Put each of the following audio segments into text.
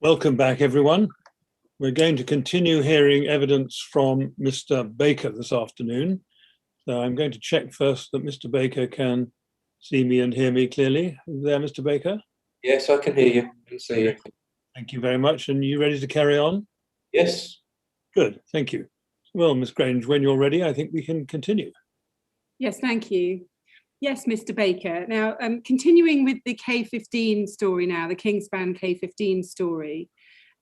Welcome back, everyone. We're going to continue hearing evidence from Mr. Baker this afternoon. So I'm going to check first that Mr. Baker can see me and hear me clearly. Are you there, Mr. Baker? Yes, I can hear you. I can see you. Thank you very much. And you ready to carry on? Yes. Good, thank you. Well, Ms. Grange, when you're ready, I think we can continue. Yes, thank you. Yes, Mr. Baker. Now, continuing with the K15 story now, the Kingspan K15 story,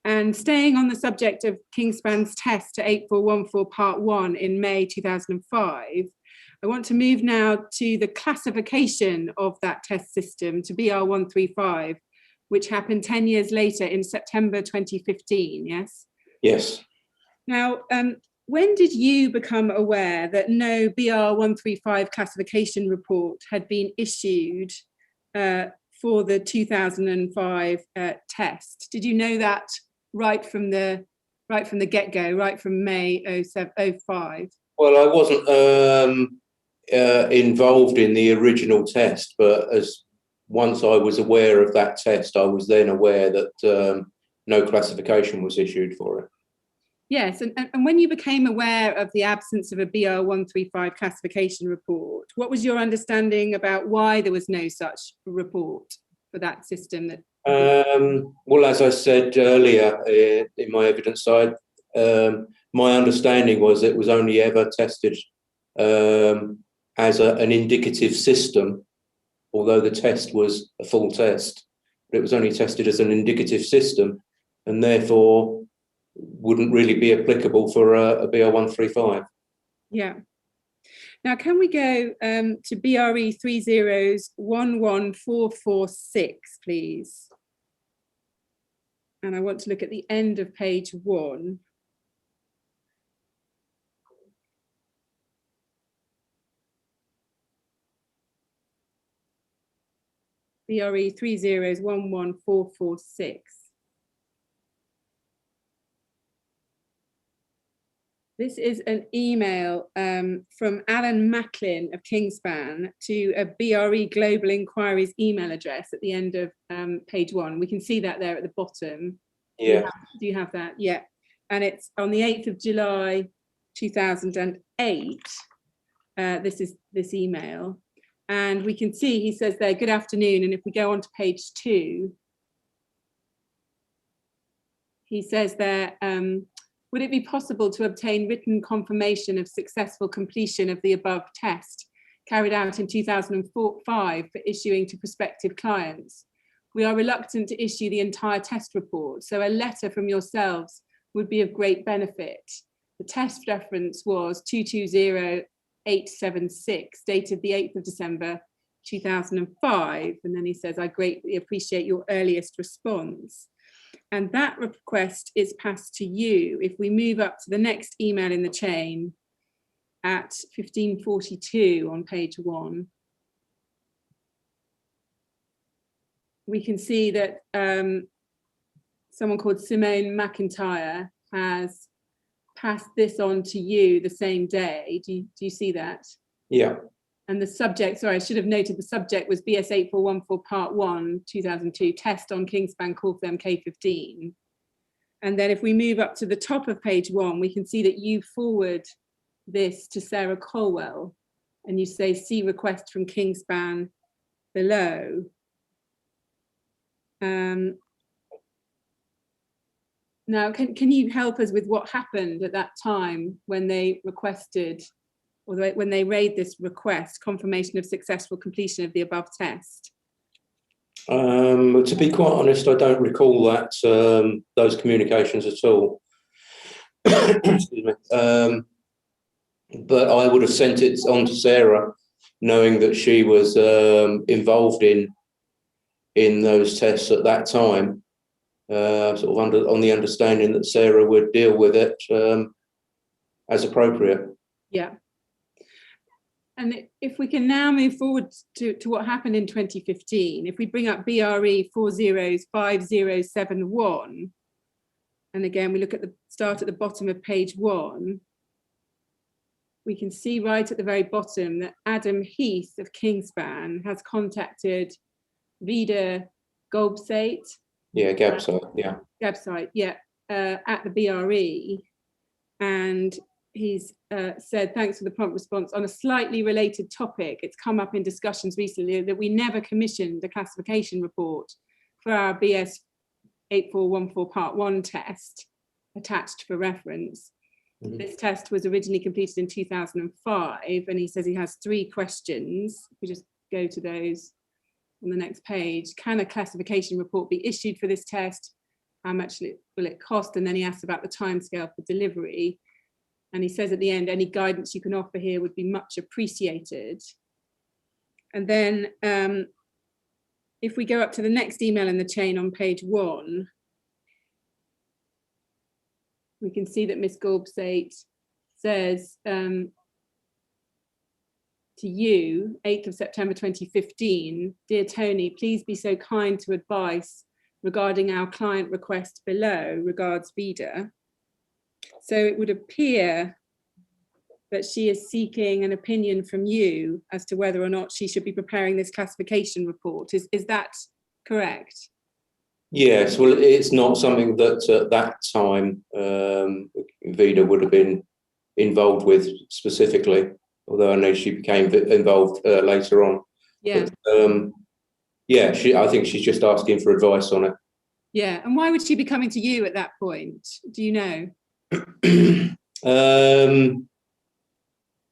and staying on the subject of Kingspan's test to 8414 Part 1 in May 2005, I want to move now to the classification of that test system to BR135, which happened 10 years later in September 2015, yes? Yes. Now, when did you become aware that no BR135 classification report had been issued for the 2005 test? Did you know that right from the get-go, right from May 05? Well, I wasn't involved in the original test, but once I was aware of that test, I was then aware that no classification was issued for it. Yes, and when you became aware of the absence of a BR135 classification report, what was your understanding about why there was no such report for that system? Well, as I said earlier in my evidence side, my understanding was it was only ever tested as an indicative system, although the test was a full test. But it was only tested as an indicative system, and therefore wouldn't really be applicable for a BR135. Yeah. Now, can we go to BRE 3011446, please? And I want to look at the end of page 1. BRE 3011446. This is an email from Alan Macklin of Kingspan to a BRE Global Inquiries email address at the end of page 1. We can see that there at the bottom. Yeah. Do you have that? Yeah. And it's on the 8th of July 2008. This is this email. And we can see he says there, good afternoon. And if we go on to page 2, he says there, would it be possible to obtain written confirmation of successful completion of the above test carried out in 2005 for issuing to prospective clients? We are reluctant to issue the entire test report, so a letter from yourselves would be of great benefit. The test reference was 220876, dated the 8th of December 2005. And then he says, I greatly appreciate your earliest response. And that request is passed to you. If we move up to the next email in the chain at 1542 on page 1, we can see that someone called Simone McIntyre has passed this on to you the same day. Do you see that? Yeah. And the subject, sorry, I should have noted the subject was BS 8414 Part 1, 2002, test on Kingspan K15. And then if we move up to the top of page 1, we can see that you forward this to Sarah Colwell and you say, see request from Kingspan below. Now, can you help us with what happened at that time when they requested, or when they raised this request, confirmation of successful completion of the above test? To be quite honest, I don't recall that those communications at all. Excuse me. But I would have sent it on to Sarah, knowing that she was involved in those tests at that time, sort of on the understanding that Sarah would deal with it as appropriate. Yeah. And if we can now move forward to what happened in 2015, if we bring up BRE 405071, and again, we look at the start at the bottom of page 1, we can see right at the very bottom that Adam Heath of Kingspan has contacted Vida Golbsate Yeah, GAB site, yeah. GAB site, yeah, at the BRE. And he's said, thanks for the prompt response. On a slightly related topic, it's come up in discussions recently that we never commissioned a classification report for our BS 8414 Part 1 test attached for reference. This test was originally completed in 2005, and he says he has 3 questions. We just go to those on the next page. Can a classification report be issued for this test? How much will it cost? And then he asks about the timescale for delivery. And he says at the end, any guidance you can offer here would be much appreciated. And then if we go up to the next email in the chain on page 1, we can see that Miss Gorbsate says to you, 8th of September 2015, dear Tony, please be so kind to advise regarding our client request below, regards Vida. So it would appear that she is seeking an opinion from you as to whether or not she should be preparing this classification report. Is that correct? Yes, well, it's not something that at that time Vida would have been involved with specifically, although I know she became involved later on. Yeah. But, yeah, I think she's just asking for advice on it. Yeah, and why would she be coming to you at that point? Do you know?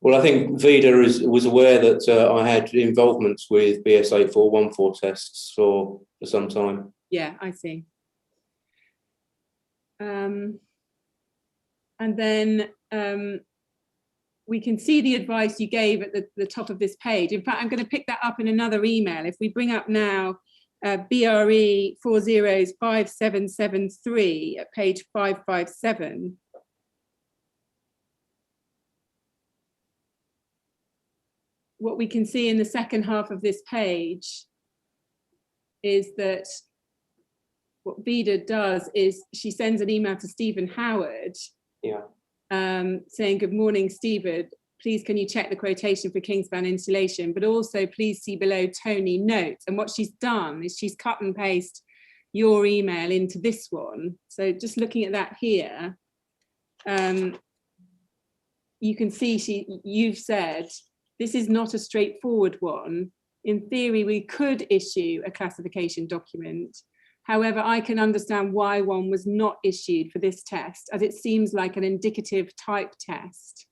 Well, I think Vida was aware that I had involvements with BS 8414 tests for some time. Yeah, I see. And then we can see the advice you gave at the top of this page. In fact, I'm going to pick that up in another email. If we bring up now BRE 405773 at page 557. What we can see in the second half of this page is that what Vida does is she sends an email to Stephen Howard, saying, good morning, Stephen, please can you check the quotation for Kingspan insulation, but also please see below Tony notes. And what she's done is she's cut and paste your email into this one. So just looking at that here, you can see you've said, this is not a straightforward one. In theory, we could issue a classification document. However, I can understand why one was not issued for this test, as it seems like an indicative type test.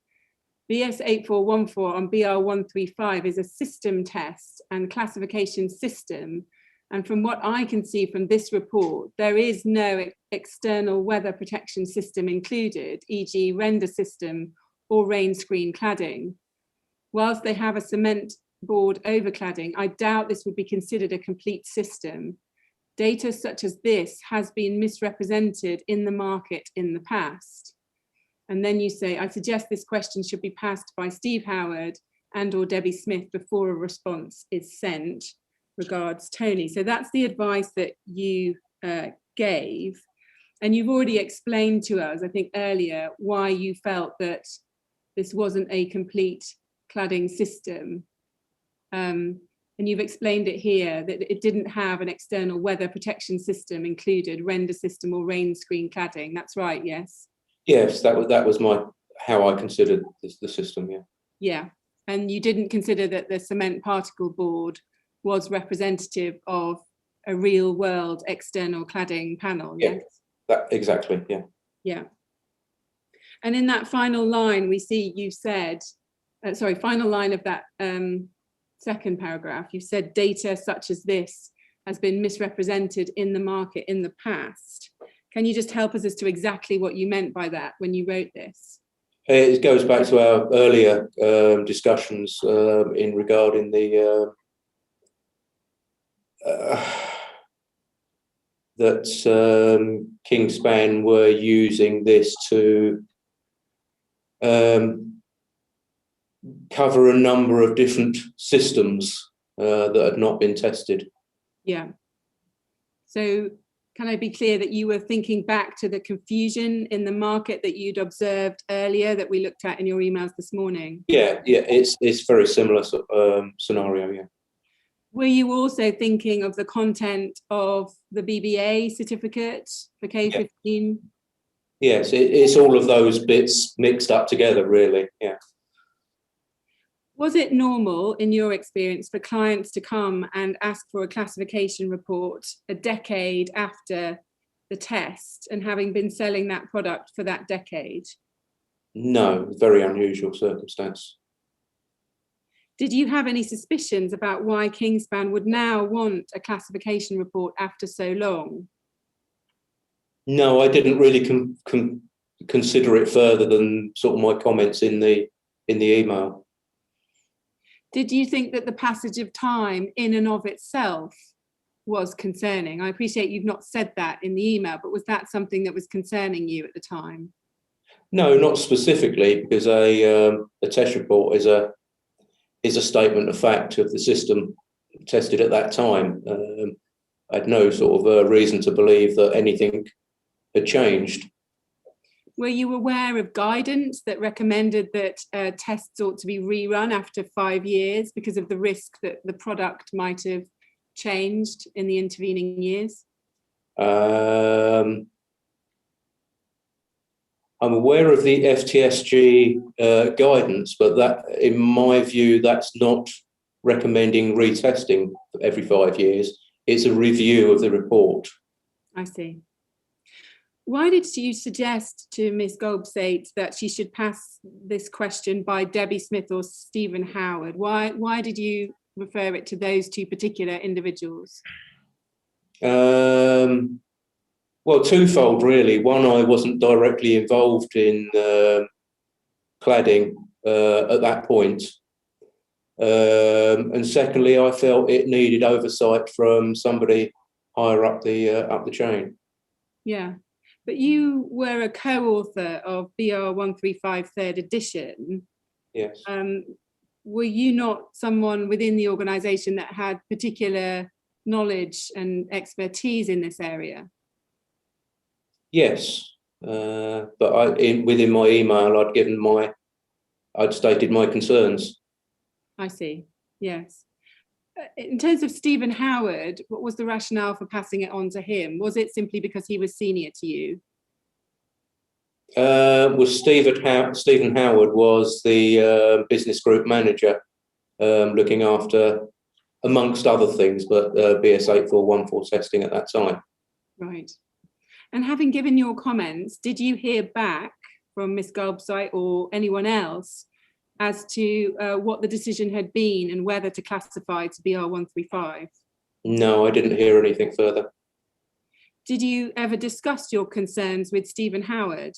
BS 8414 on BR 135 is a system test and classification system. And from what I can see from this report, there is no external weather protection system included, e.g. render system or rain screen cladding. Whilst they have a cement board overcladding, I doubt this would be considered a complete system. Data such as this has been misrepresented in the market in the past. And then you say, I suggest this question should be passed by Steve Howard and or Debbie Smith before a response is sent. Regards, Tony. So that's the advice that you gave. And you've already explained to us, I think earlier, why you felt that this wasn't a complete cladding system. And you've explained it here, that it didn't have an external weather protection system included, render system or rain screen cladding. That's right, yes? Yes, that was how I considered the system, yeah. Yeah, and you didn't consider that the cement particle board was representative of a real world external cladding panel, yes? Exactly, yeah. Yeah. And in that final line, we see you said, final line of that second paragraph, you said data such as this has been misrepresented in the market in the past. Can you just help us as to exactly what you meant by that when you wrote this? It goes back to our earlier discussions in regarding the that Kingspan were using this to cover a number of different systems that had not been tested. Yeah. So can I be clear that you were thinking back to the confusion in the market that you'd observed earlier that we looked at in your emails this morning? Yeah, it's very similar scenario, yeah. Were you also thinking of the content of the BBA certificate for K15? Yes, it's all of those bits mixed up together, really. Yeah. Was it normal, in your experience, for clients to come and ask for a classification report a decade after the test and having been selling that product for that decade? No, very unusual circumstance. Did you have any suspicions about why Kingspan would now want a classification report after so long? No, I didn't really consider it further than sort of my comments in the email. Did you think that the passage of time in and of itself was concerning? I appreciate you've not said that in the email, but was that something that was concerning you at the time? No, not specifically, because a test report is a statement of fact of the system tested at that time. I had no sort of reason to believe that anything had changed. Were you aware of guidance that recommended that tests ought to be rerun after 5 years because of the risk that the product might have changed in the intervening years? I'm aware of the FTSG guidance, but that, in my view, that's not recommending retesting every 5 years. It's a review of the report. I see. Why did you suggest to Ms. Golbsait that she should pass this question by Debbie Smith or Stephen Howard? Why did you refer it to those two particular individuals? Well, twofold, really. One, I wasn't directly involved in cladding at that point. And secondly, I felt it needed oversight from somebody higher up the chain. Yeah. But you were a co-author of BR 135 third edition. Yes. Were you not someone within the organisation that had particular knowledge and expertise in this area? Yes, but within my email, I'd stated my concerns. I see. Yes. In terms of Stephen Howard, what was the rationale for passing it on to him? Was it simply because he was senior to you? Stephen Howard was the business group manager, looking after, amongst other things, but BS 8414 testing at that time. Right. And having given your comments, did you hear back from Ms. Golbsait or anyone else as to what the decision had been and whether to classify to BR 135? No, I didn't hear anything further. Did you ever discuss your concerns with Stephen Howard?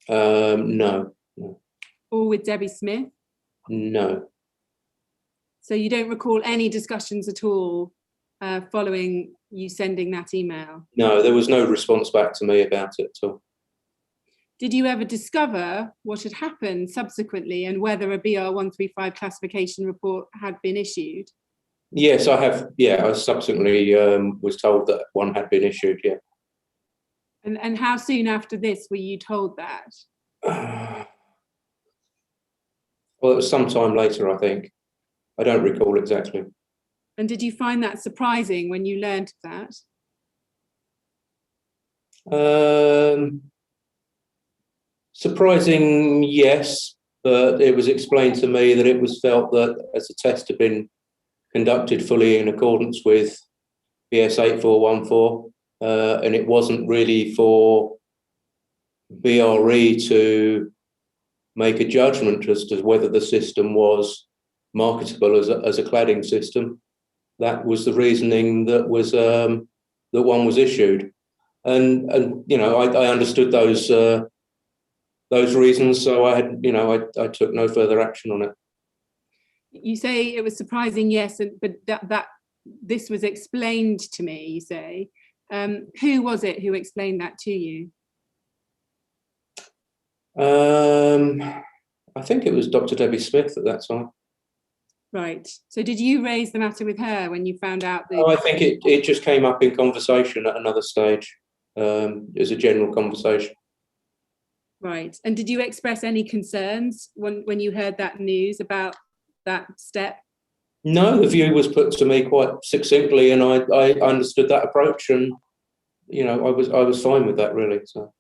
No. Or with Debbie Smith? No. So you don't recall any discussions at all following you sending that email? No, there was no response back to me about it at all. Did you ever discover what had happened subsequently and whether a BR 135 classification report had been issued? Yes, I have. Yeah, I subsequently was told that one had been issued. Yeah. And how soon after this were you told that? Well, it was sometime later, I think. I don't recall exactly. And did you find that surprising when you learned of that? Surprising, yes, but it was explained to me that it was felt that as the test had been conducted fully in accordance with BS 8414, and it wasn't really for BRE to make a judgment as to whether the system was marketable as a cladding system. That was the reasoning that one was issued, and you know, I understood those reasons, so I took no further action on it. You say it was surprising, yes, but that this was explained to me, you say. Who was it who explained that to you? I think it was Dr. Debbie Smith at that time. Right. So did you raise the matter with her when you found out? No, I think it just came up in conversation at another stage, as a general conversation. Right. And did you express any concerns when you heard that news about that step? No, the view was put to me quite succinctly, and I understood that approach, and I was fine with that, really. So,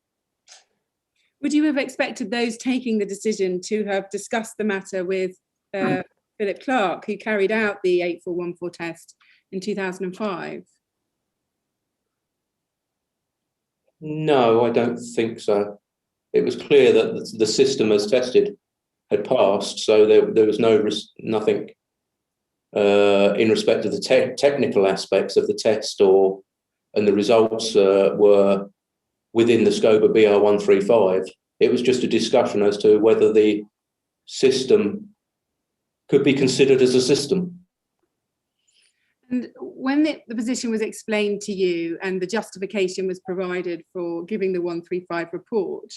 would you have expected those taking the decision to have discussed the matter with Philip Clark, who carried out the 8414 test in 2005? No, I don't think so. It was clear that the system as tested had passed, so there was nothing in respect of the technical aspects of the test, and the results were within the scope of BR 135. It was just a discussion as to whether the system could be considered as a system. And when the position was explained to you and the justification was provided for giving the 135 report,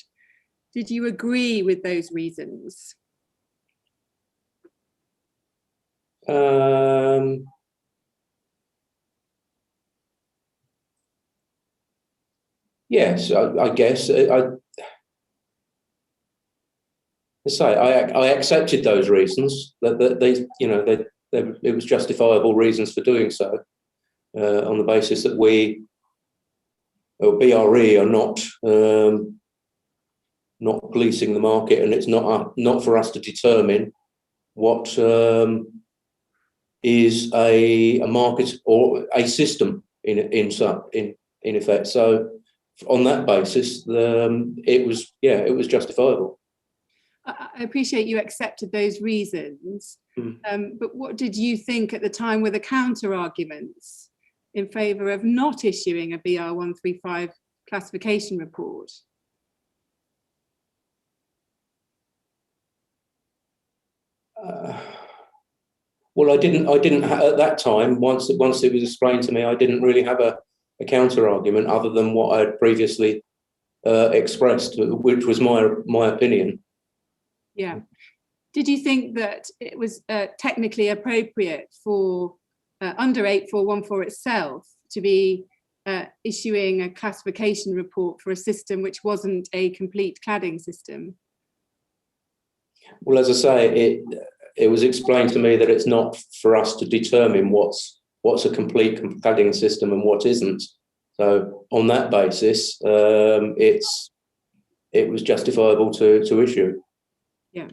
did you agree with those reasons? Yes, I guess. I accepted those reasons, that it was justifiable reasons for doing so, on the basis that we, or BRE, are not policing the market, and it's not for us to determine what is a market or a system in effect. So on that basis, it was justifiable. I appreciate you accepted those reasons, but what did you think at the time were the counter arguments in favour of not issuing a BR 135 classification report? Well, I didn't at that time. Once it was explained to me, I didn't really have a counter argument other than what I had previously expressed, which was my opinion. Yeah. Did you think that it was technically appropriate for under 8414 itself to be issuing a classification report for a system which wasn't a complete cladding system? Well, as I say, it was explained to me that it's not for us to determine what's a complete cladding system and what isn't. So on that basis, it was justifiable to issue. Yeah.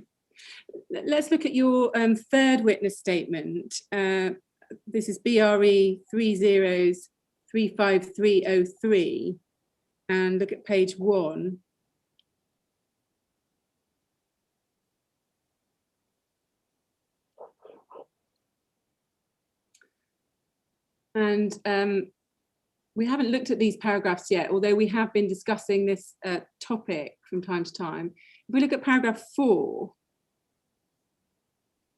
Let's look at your third witness statement. This is BRE 3035303, and look at page 1. And we haven't looked at these paragraphs yet, although we have been discussing this topic from time to time. If we look at paragraph 4,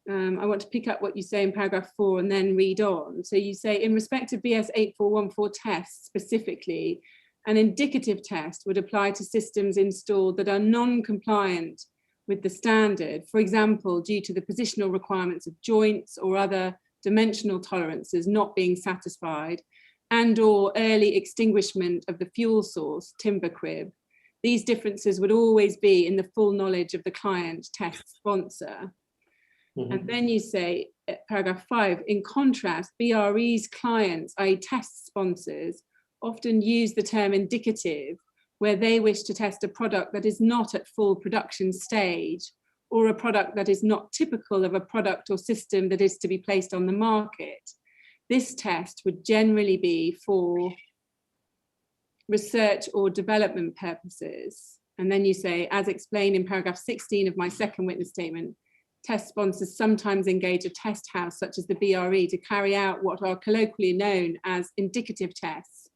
I want to pick up what you say in paragraph 4 and then read on. So you say, in respect to BS 8414 tests specifically, an indicative test would apply to systems installed that are non-compliant with the standard, for example, due to the positional requirements of joints or other dimensional tolerances not being satisfied, and or early extinguishment of the fuel source, timber crib. These differences would always be in the full knowledge of the client test sponsor. And then you say, paragraph 5, in contrast, BRE's clients, i.e. test sponsors, often use the term indicative where they wish to test a product that is not at full production stage, or a product that is not typical of a product or system that is to be placed on the market. This test would generally be for research or development purposes. And then you say, as explained in paragraph 16 of my second witness statement, test sponsors sometimes engage a test house such as the BRE to carry out what are colloquially known as indicative tests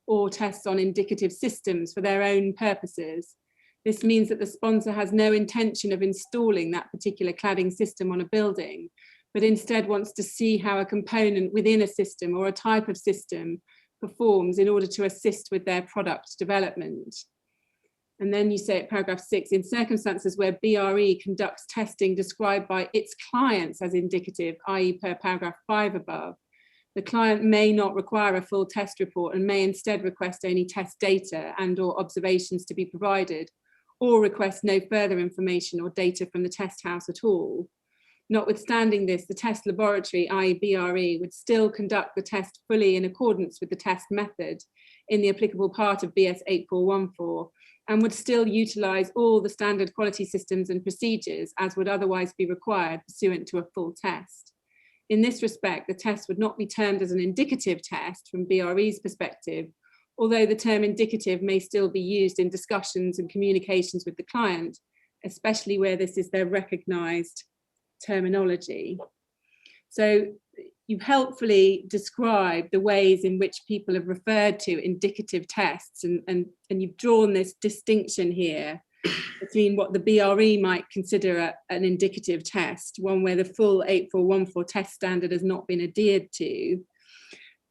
or tests on indicative systems for their own purposes. This means that the sponsor has no intention of installing that particular cladding system on a building, but instead wants to see how a component within a system or a type of system performs in order to assist with their product development. And then you say at paragraph 6, in circumstances where BRE conducts testing described by its clients as indicative, i.e. per paragraph 5 above, the client may not require a full test report and may instead request only test data and or observations to be provided, or request no further information or data from the test house at all. Notwithstanding this, the test laboratory, i.e. BRE, would still conduct the test fully in accordance with the test method in the applicable part of BS 8414, and would still utilise all the standard quality systems and procedures as would otherwise be required pursuant to a full test. In this respect, the test would not be termed as an indicative test from BRE's perspective, although the term indicative may still be used in discussions and communications with the client, especially where this is their recognised terminology. So you've helpfully described the ways in which people have referred to indicative tests, and you've drawn this distinction here between what the BRE might consider an indicative test, one where the full 8414 test standard has not been adhered to,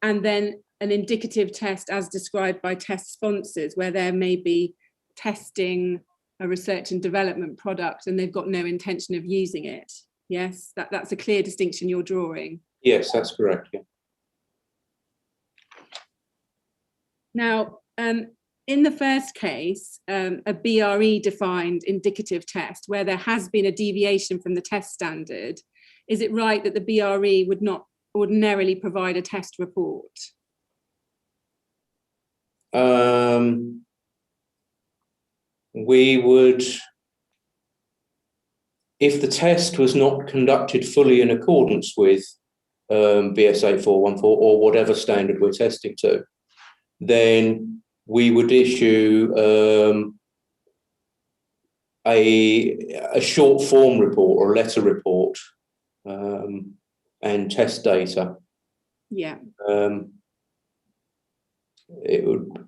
and then an indicative test as described by test sponsors, where there may be testing a research and development product and they've got no intention of using it. Yes, that's a clear distinction you're drawing. Yes, that's correct. Yeah. Now, in the first case, a BRE defined indicative test where there has been a deviation from the test standard, is it right that the BRE would not ordinarily provide a test report? We would, if the test was not conducted fully in accordance with BS 8414 or whatever standard we're testing to, then we would issue a short form report or a letter report and test data. Yeah.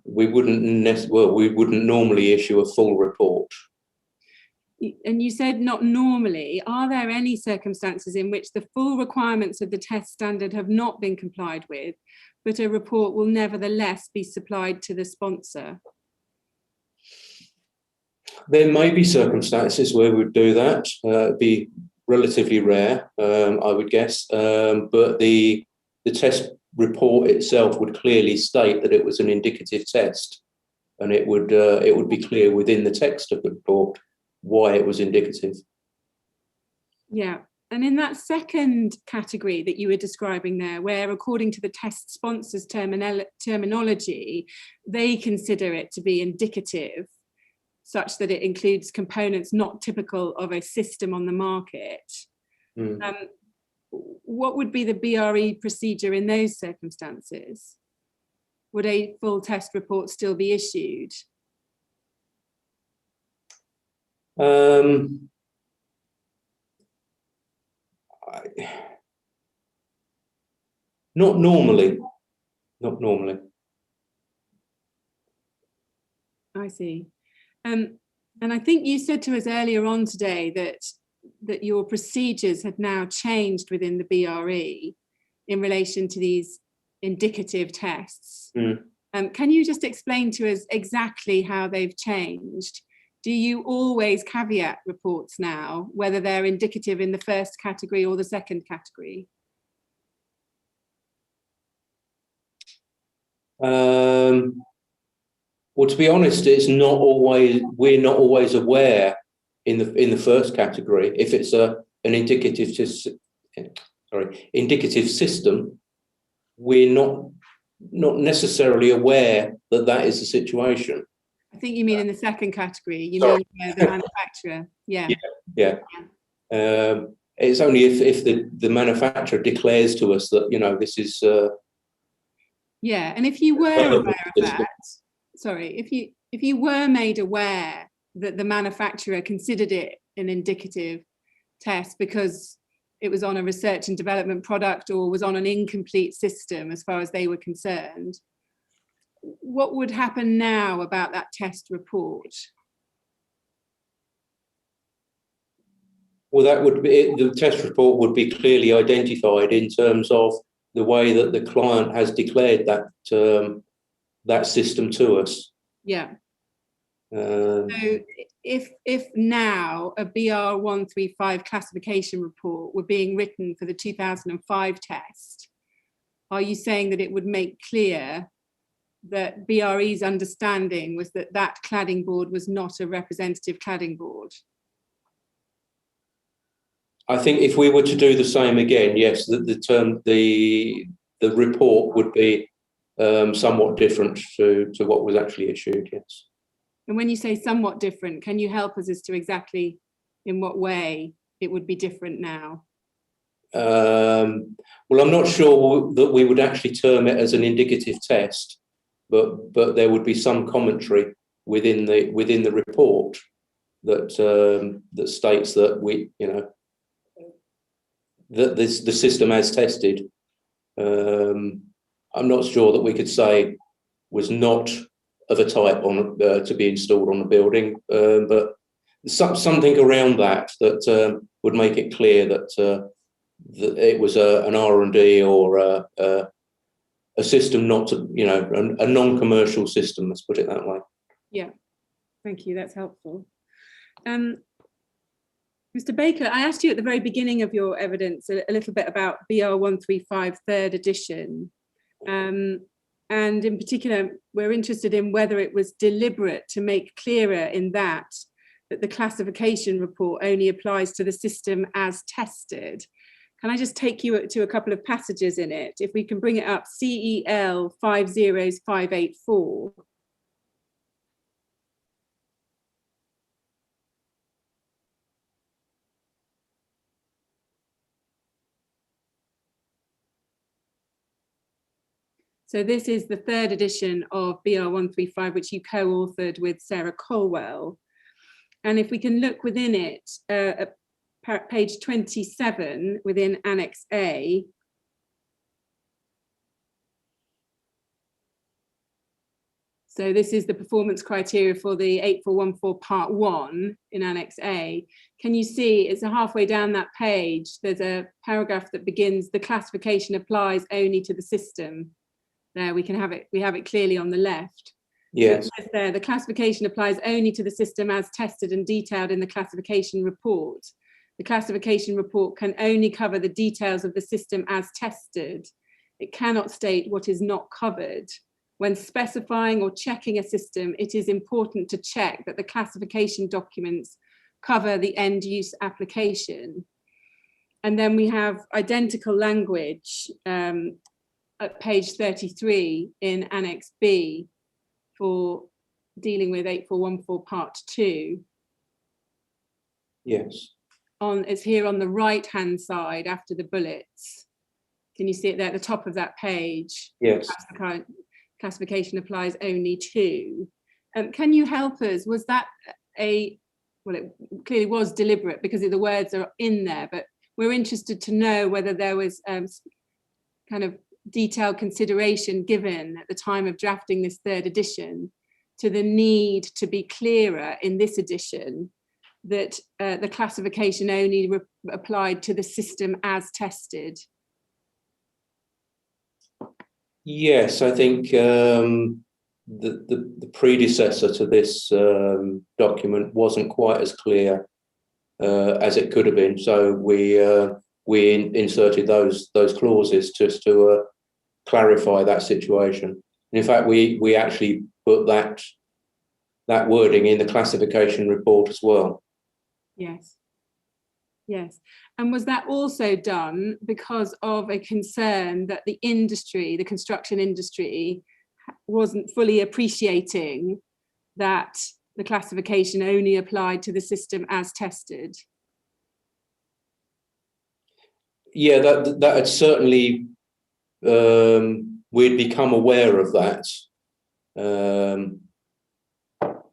We wouldn't normally issue a full report. And you said not normally. Are there any circumstances in which the full requirements of the test standard have not been complied with, but a report will nevertheless be supplied to the sponsor? There may be circumstances where we'd do that. It'd be relatively rare, I would guess. But the test report itself would clearly state that it was an indicative test, and it would be clear within the text of the report why it was indicative. Yeah, and in that second category that you were describing there, where according to the test sponsor's terminology, they consider it to be indicative, such that it includes components not typical of a system on the market. What would be the BRE procedure in those circumstances? Would a full test report still be issued? Not normally. Not normally. I see. And I think you said to us earlier on today that your procedures had now changed within the BRE in relation to these indicative tests. Can you just explain to us exactly how they've changed? Do you always caveat reports now, whether they're indicative in the first category or the second category? Well, to be honest, it's not always. We're not always aware in the first category if it's an indicative system. We're not necessarily aware that is the situation. I think you mean in the second category. You mean the manufacturer. Yeah. It's only if the manufacturer declares to us that this is. Yeah, and if you were aware of that, if you were made aware that the manufacturer considered it an indicative test because it was on a research and development product or was on an incomplete system as far as they were concerned, what would happen now about that test report? Well, that would be the test report would be clearly identified in terms of the way that the client has declared that system to us. Yeah. So if now a BR 135 classification report were being written for the 2005 test, are you saying that it would make clear that BRE's understanding was that cladding board was not a representative cladding board? I think if we were to do the same again, yes, the report would be somewhat different to what was actually issued. Yes. And when you say somewhat different, can you help us as to exactly in what way it would be different now? Well, I'm not sure that we would actually term it as an indicative test, but there would be some commentary within the report that that states that that the system as tested. I'm not sure that we could say was not of a type to be installed on the building, but something around that would make it clear that it was an R&D or a system not to, a non-commercial system, let's put it that way. Yeah, thank you, that's helpful. Mr. Baker, I asked you at the very beginning of your evidence a little bit about BR 135 third edition. And in particular, we're interested in whether it was deliberate to make clearer in that the classification report only applies to the system as tested. Can I just take you to a couple of passages in it? If we can bring it up, CEL 50584. So this is the third edition of BR 135, which you co-authored with Sarah Colwell. And if we can look within it, at page 27 within Annex A, so this is the performance criteria for the 8414 Part 1 in Annex A. Can you see it's halfway down that page, there's a paragraph that begins, the classification applies only to the system. There we have it clearly on the left. Yes. So there, the classification applies only to the system as tested and detailed in the classification report. The classification report can only cover the details of the system as tested. It cannot state what is not covered. When specifying or checking a system, it is important to check that the classification documents cover the end use application. And then we have identical language at page 33 in Annex B for dealing with 8414 Part 2. Yes. It's here on the right-hand side after the bullets. Can you see it there at the top of that page? Yes. Classification applies only to. Can you help us? Was that well, it clearly was deliberate because the words are in there, but we're interested to know whether there was kind of detailed consideration given at the time of drafting this third edition to the need to be clearer in this edition that the classification only applied to the system as tested. Yes, I think the predecessor to this document wasn't quite as clear as it could have been. So we inserted those clauses just to clarify that situation. And in fact, we actually put that wording in the classification report as well. Yes. Yes. And was that also done because of a concern that the industry, the construction industry, wasn't fully appreciating that the classification only applied to the system as tested? Yeah, that had certainly, we'd become aware of that.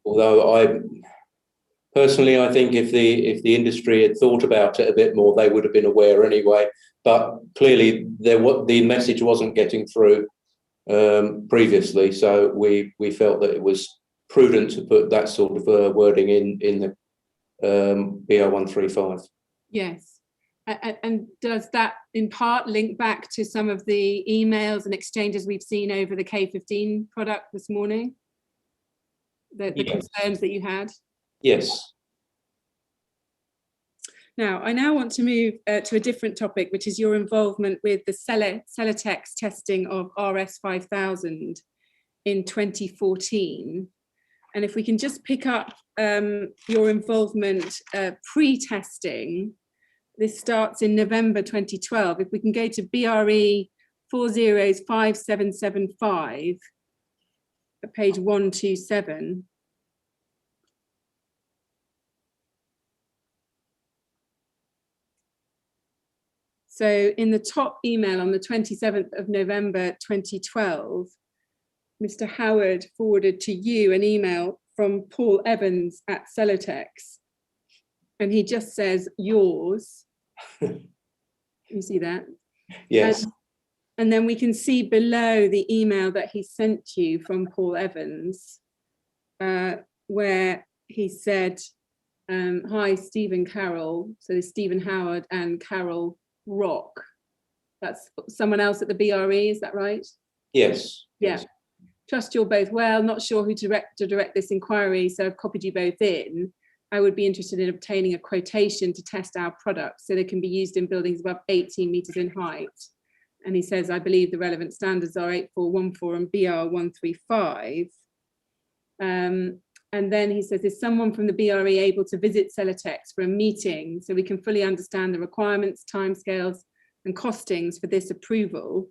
Although personally, I think if the industry had thought about it a bit more, they would have been aware anyway. But clearly, the message wasn't getting through previously, so we felt that it was prudent to put that sort of wording in the BR 135. Yes, and does that in part link back to some of the emails and exchanges we've seen over the K15 product this morning? The Yes. concerns that you had? Yes. Now, I now want to move to a different topic, which is your involvement with the Celotex testing of RS 5000 in 2014. And if we can just pick up your involvement pre-testing, This starts in November 2012. If we can go to BRE 405775 at page 127. So in the top email on the 27th of November 2012, Mr. Howard forwarded to you an email from Paul Evans at Celotex. And he just says, yours. You see that? Yes. And then we can see below the email that he sent you from Paul Evans, where he said, hi, Stephen Carroll. So there's Stephen Howard and Carol Rock. That's someone else at the BRE, is that right? Yes. Yeah. Yes. Trust you're both well. Not sure who to direct this inquiry, so I've copied you both in. I would be interested in obtaining a quotation to test our products so they can be used in buildings above 18 metres in height. And he says, I believe the relevant standards are 8414 and BR 135. And then he says, is someone from the BRE able to visit Celotex for a meeting so we can fully understand the requirements, timescales and costings for this approval?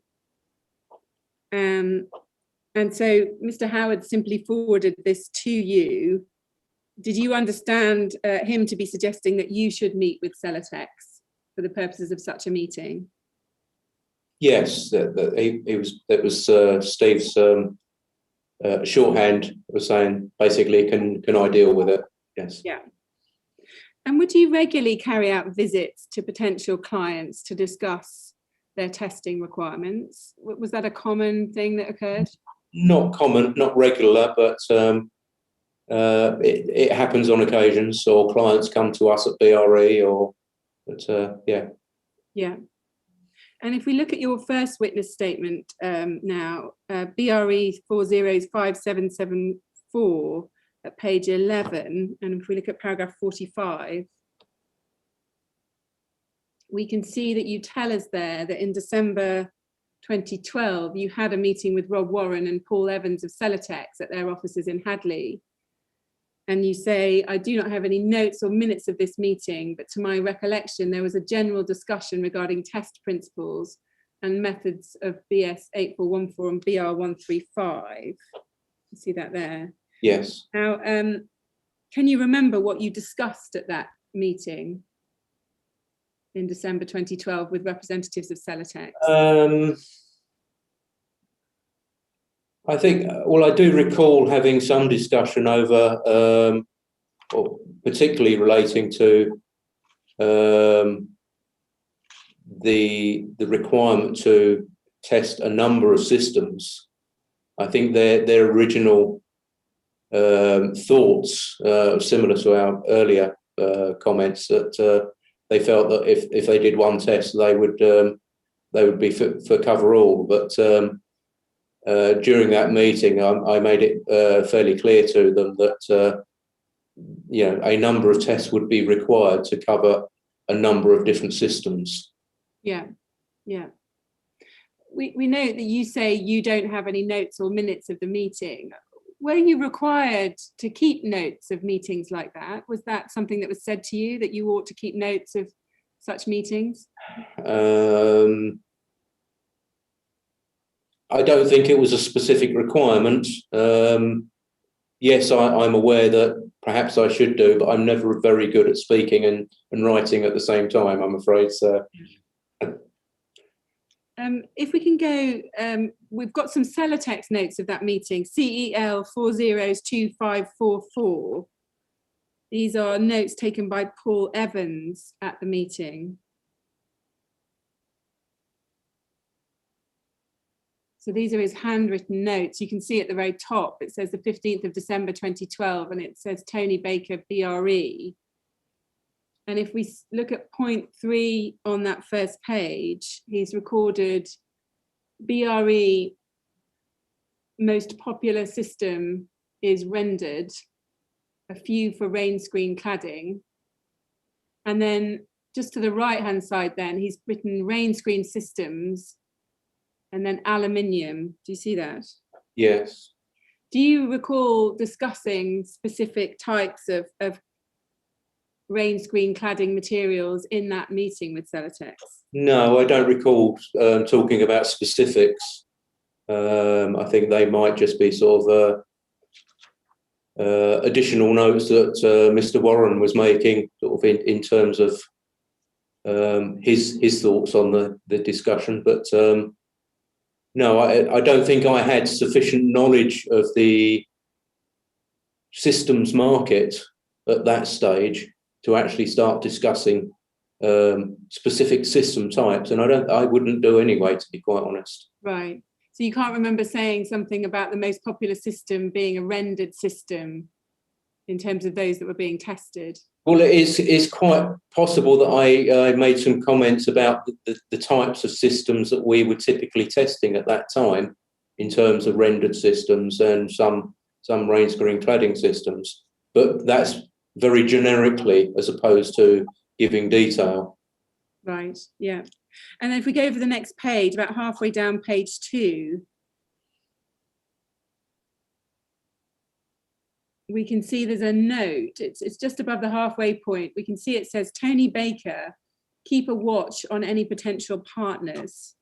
And so Mr. Howard simply forwarded this to you. Did you understand him to be suggesting that you should meet with Celotex for the purposes of such a meeting? Yes, that was Steve's shorthand was saying basically, can I deal with it? Yes. Yeah. And would you regularly carry out visits to potential clients to discuss their testing requirements? Was that a common thing that occurred? Not common, not regular, but it happens on occasions, or clients come to us at BRE, yeah. Yeah. And if we look at your first witness statement now, BRE 405774 at page 11, and if we look at paragraph 45, we can see that you tell us there that in December 2012, you had a meeting with Rob Warren and Paul Evans of Celotex at their offices in Hadley. And you say, I do not have any notes or minutes of this meeting, but to my recollection, there was a general discussion regarding test principles and methods of BS 8414 and BR 135. You see that there? Yes. Now, can you remember what you discussed at that meeting in December 2012 with representatives of Celotex? I think, well, I do recall having some discussion over, or particularly relating to the requirement to test a number of systems. I think their original thoughts, similar to our earlier comments, that they felt that if they did one test, they would be for cover all. But during that meeting, I made it fairly clear to them that a number of tests would be required to cover a number of different systems. Yeah, yeah. We know that you say you don't have any notes or minutes of the meeting. Were you required to keep notes of meetings like that? Was that something that was said to you, that you ought to keep notes of such meetings? I don't think it was a specific requirement. Yes, I'm aware that perhaps I should do, but I'm never very good at speaking and writing at the same time, I'm afraid. So, if we can go, we've got some Celotex notes of that meeting, CEL 402544. These are notes taken by Paul Evans at the meeting. So these are his handwritten notes. You can see at the very top, it says the 15th of December 2012, and it says Tony Baker, BRE. And if we look at point 3 on that first page, he's recorded BRE most popular system is rendered, a few for rain screen cladding. And then just to the right-hand side then, he's written rain screen systems and then aluminium. Do you see that? yes. Do you recall discussing specific types of rain screen cladding materials in that meeting with Celotex? No, I don't recall talking about specifics. I think they might just be sort of additional notes that Mr. Warren was making, sort of in terms of his thoughts on the discussion. But no, I don't think I had sufficient knowledge of the systems market at that stage to actually start discussing specific system types, and I wouldn't do anyway, to be quite honest. Right. So you can't remember saying something about the most popular system being a rendered system in terms of those that were being tested? Well, it's quite possible that I made some comments about the types of systems that we were typically testing at that time in terms of rendered systems and some rain screen cladding systems, but that's very generically as opposed to giving detail. Right, yeah. And then if we go over the next page, about halfway down page 2, we can see there's a note. It's just above the halfway point. We can see it says, Tony Baker, keep a watch on any potential partners.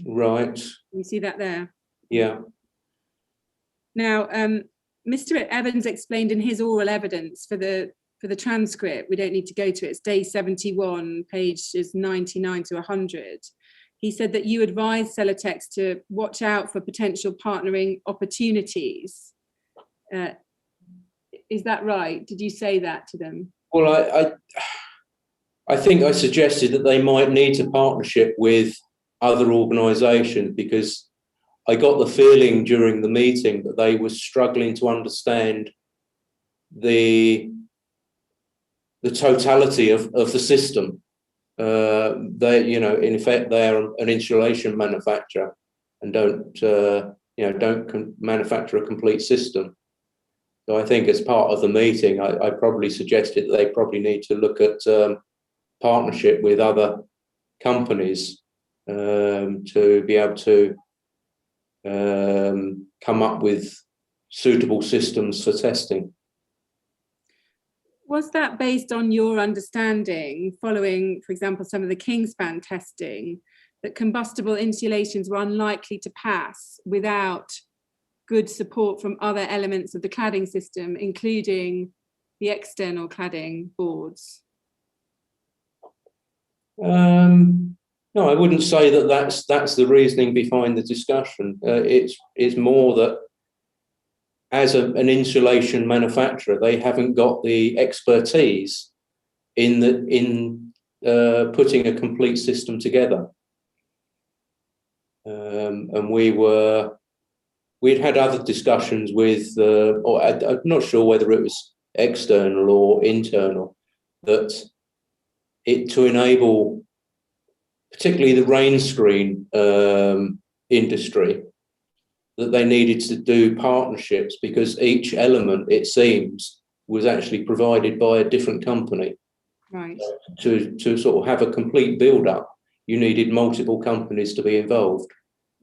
Right. You see that there? Yeah. Now, Mr. Evans explained in his oral evidence for the transcript, we don't need to go to it, it's day 71, pages 99 to 100. He said that you advised Celotex to watch out for potential partnering opportunities. Is that right? Did you say that to them? Well, I think I suggested that they might need to partnership with other organisations, because I got the feeling during the meeting that they were struggling to understand the totality of the system. They, you know, in effect, they're an insulation manufacturer and don't manufacture a complete system. So I think as part of the meeting, I probably suggested that they probably need to look at partnership with other companies to be able to come up with suitable systems for testing. Was that based on your understanding, following, for example, some of the Kingspan testing, that combustible insulations were unlikely to pass without good support from other elements of the cladding system, including the external cladding boards? No, I wouldn't say that that's the reasoning behind the discussion. It's more that as an insulation manufacturer, they haven't got the expertise in putting a complete system together. And we'd had other discussions with, or I'm not sure whether it was external or internal, that to enable particularly the rain screen industry, that they needed to do partnerships, because each element, it seems, was actually provided by a different company. Right. To sort of have a complete build-up, you needed multiple companies to be involved.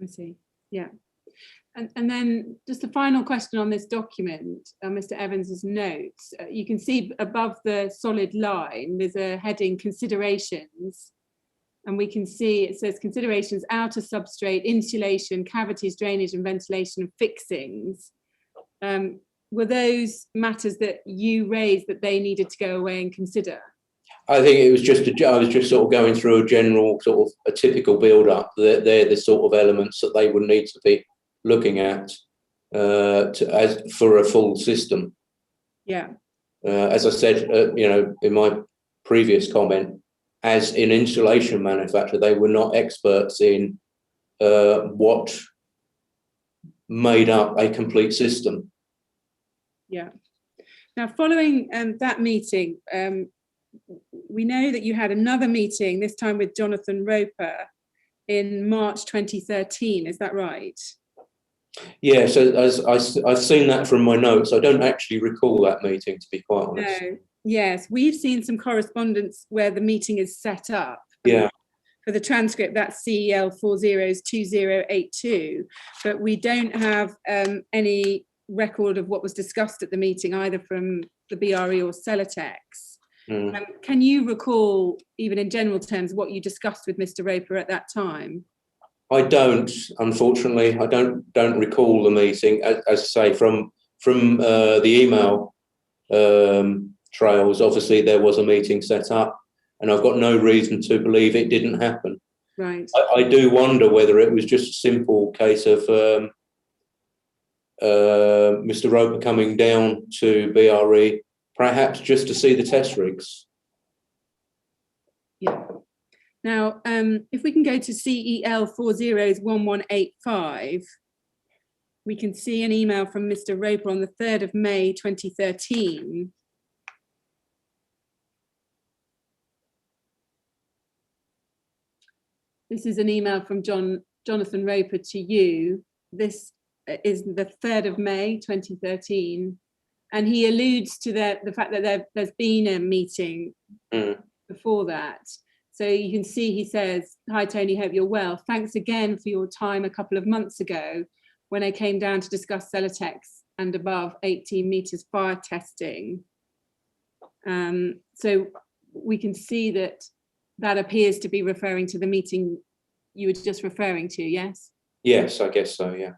I see, yeah. And then just a final question on this document, Mr. Evans's notes. You can see above the solid line, there's a heading, considerations. And we can see it says considerations, outer substrate, insulation, cavities, drainage and ventilation and fixings. Were those matters that you raised that they needed to go away and consider? I think it was I was just sort of going through a general sort of a typical build-up. They're the sort of elements that they would need to be looking at as for a full system. Yeah. As I said, you know, in my previous comment, as an insulation manufacturer, they were not experts in what made up a complete system. Yeah. Now, following that meeting, we know that you had another meeting, this time with Jonathan Roper in March 2013. Is that right? Yeah, so as I've seen that from my notes, I don't actually recall that meeting, to be quite honest. No. Yes, we've seen some correspondence where the meeting is set up. Yeah. For the transcript, that's CEL 402082, but we don't have any record of what was discussed at the meeting, either from the BRE or Celotex. Can you recall, even in general terms, what you discussed with Mr. Roper at that time? I don't, unfortunately. I don't recall the meeting. As I say, from the email trails, obviously there was a meeting set up, and I've got no reason to believe it didn't happen. Right. I do wonder whether it was just a simple case of Mr. Roper coming down to BRE, perhaps just to see the test rigs. Yeah. Now, if we can go to CEL 401185, we can see an email from Mr. Roper on the 3rd of May 2013. This is an email from Jonathan Roper to you. This is the 3rd of May 2013, and he alludes to the fact that there's been a meeting before that. So you can see he says, "Hi Tony, hope you're well. Thanks again for your time a couple of months ago when I came down to discuss Celotex and above 18 meters fire testing." So we can see that appears to be referring to the meeting you were just referring to, yes? Yes, I guess so, yeah.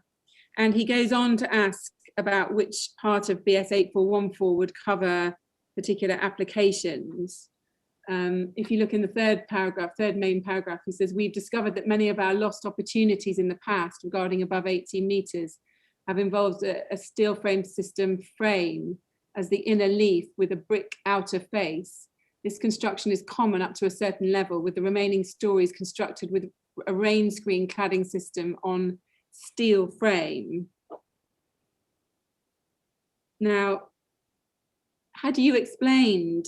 And he goes on to ask about which part of BS 8414 would cover particular applications. If you look in the third main paragraph, he says, "We've discovered that many of our lost opportunities in the past regarding above 18 meters have involved a steel frame system frame as the inner leaf with a brick outer face. This construction is common up to a certain level, with the remaining stories constructed with a rain screen cladding system on steel frame." Now, had you explained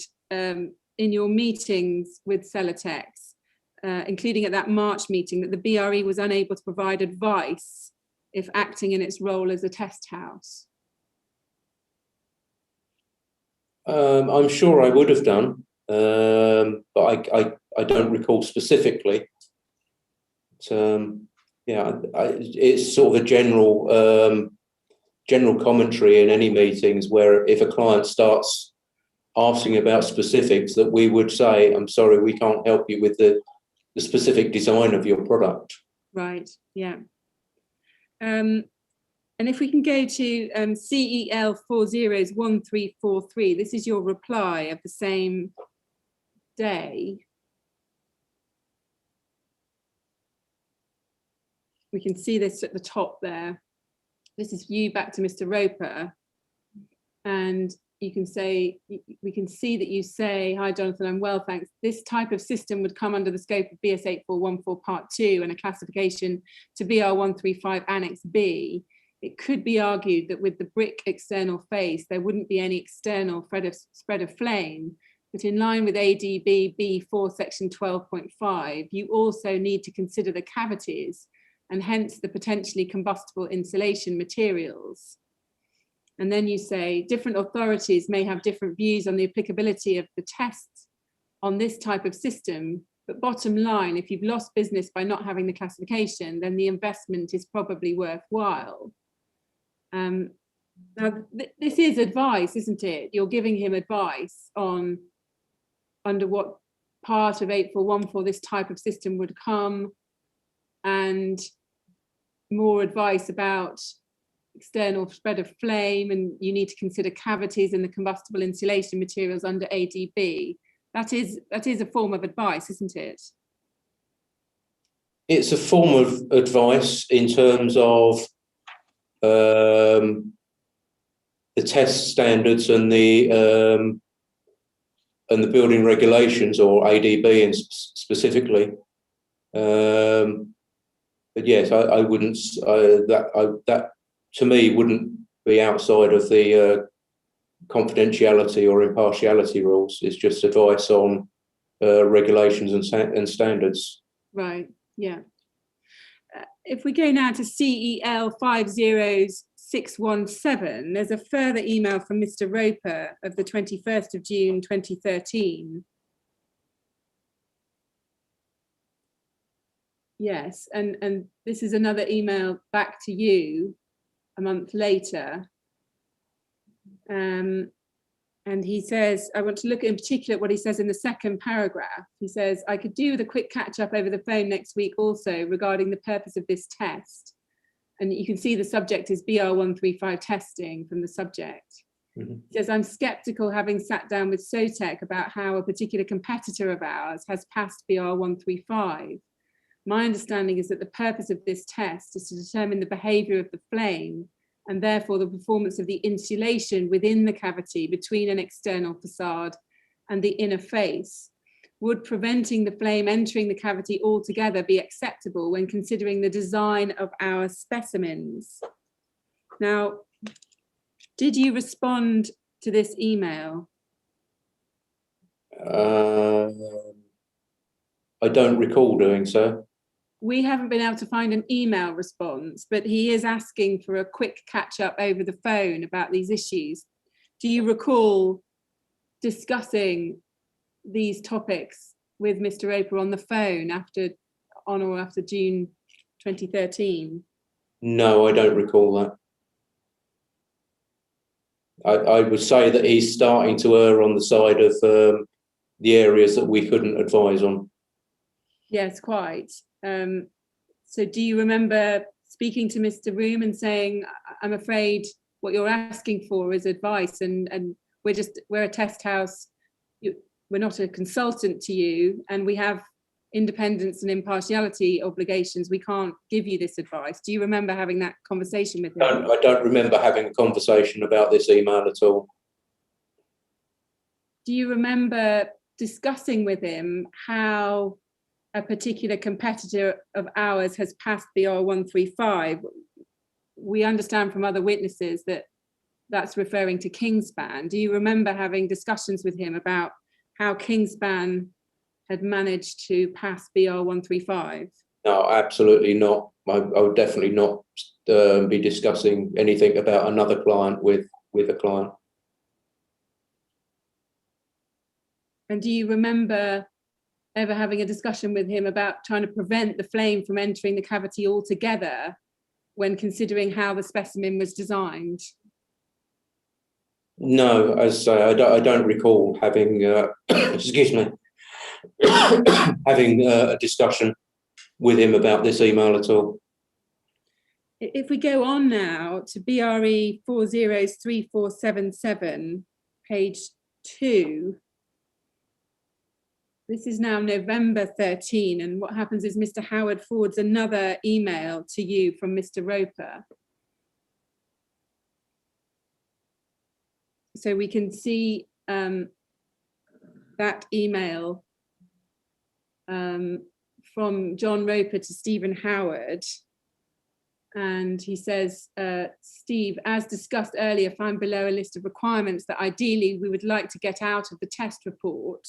in your meetings with Celotex, including at that March meeting, that the BRE was unable to provide advice if acting in its role as a test house? I'm sure I would have done, but I don't recall specifically. Yeah, it's sort of a general commentary in any meetings where if a client starts asking about specifics, that we would say, "I'm sorry, we can't help you with the specific design of your product." Right, yeah. And if we can go to CEL 401343, this is your reply of the same day. We can see this at the top there. This is you back to Mr. Roper. And you can say, we can see that you say, "Hi Jonathan, I'm well, thanks. This type of system would come under the scope of BS 8414 Part 2 and a classification to BR 135 Annex B. It could be argued that with the brick external face, there wouldn't be any external spread of flame, but in line with ADB B4 section 12.5, you also need to consider the cavities and hence the potentially combustible insulation materials." And then you say, "Different authorities may have different views on the applicability of the tests on this type of system, but bottom line, if you've lost business by not having the classification, then the investment is probably worthwhile." Now, this is advice, isn't it? You're giving him advice on under what part of 8414 this type of system would come, and more advice about external spread of flame, and you need to consider cavities in the combustible insulation materials under ADB. That is a form of advice, isn't it? It's a form of advice in terms of the test standards and the building regulations, or ADB specifically. But yes, I wouldn't. That to me wouldn't be outside of the confidentiality or impartiality rules. It's just advice on regulations and standards. Right. Yeah. If we go now to CEL 50617, there's a further email from Mr. Roper of the 21st of June 2013. Yes, and this is another email back to you a month later. And he says, I want to look in particular at what he says in the second paragraph. He says, I could do with a quick catch up over the phone next week also regarding the purpose of this test. And you can see the subject is BR135 testing from the subject. Mhm. He says, I'm skeptical, having sat down with Celotex, about how a particular competitor of ours has passed BR135. My understanding is that the purpose of this test is to determine the behaviour of the flame and therefore the performance of the insulation within the cavity between an external facade and the inner face. Would preventing the flame entering the cavity altogether be acceptable when considering the design of our specimens? Now, did you respond to this email? I don't recall doing so. We haven't been able to find an email response, but he is asking for a quick catch up over the phone about these issues. Do you recall discussing these topics with Mr. Roper on the phone on or after June 2013? No, I don't recall that. I would say that he's starting to err on the side of the areas that we couldn't advise on. Yes, quite. So do you remember speaking to Mr. Room and saying, I'm afraid what you're asking for is advice, and we're a test house, we're not a consultant to you, and we have independence and impartiality obligations, we can't give you this advice. Do you remember having that conversation with him? I don't remember having a conversation about this email at all. Do you remember discussing with him how a particular competitor of ours has passed BR135? We understand from other witnesses that that's referring to Kingspan. Do you remember having discussions with him about how Kingspan had managed to pass BR135? No, absolutely not. I would definitely not be discussing anything about another client with a client. And do you remember ever having a discussion with him about trying to prevent the flame from entering the cavity altogether when considering how the specimen was designed? No, as I say, I don't recall having, excuse me, having a discussion with him about this email at all. If we go on now to BRE 403477, page 2, this is now November 13, and what happens is Mr. Howard forwards another email to you from Mr. Roper. So we can see that email from John Roper to Stephen Howard. And he says, Steve, as discussed earlier, find below a list of requirements that ideally we would like to get out of the test report.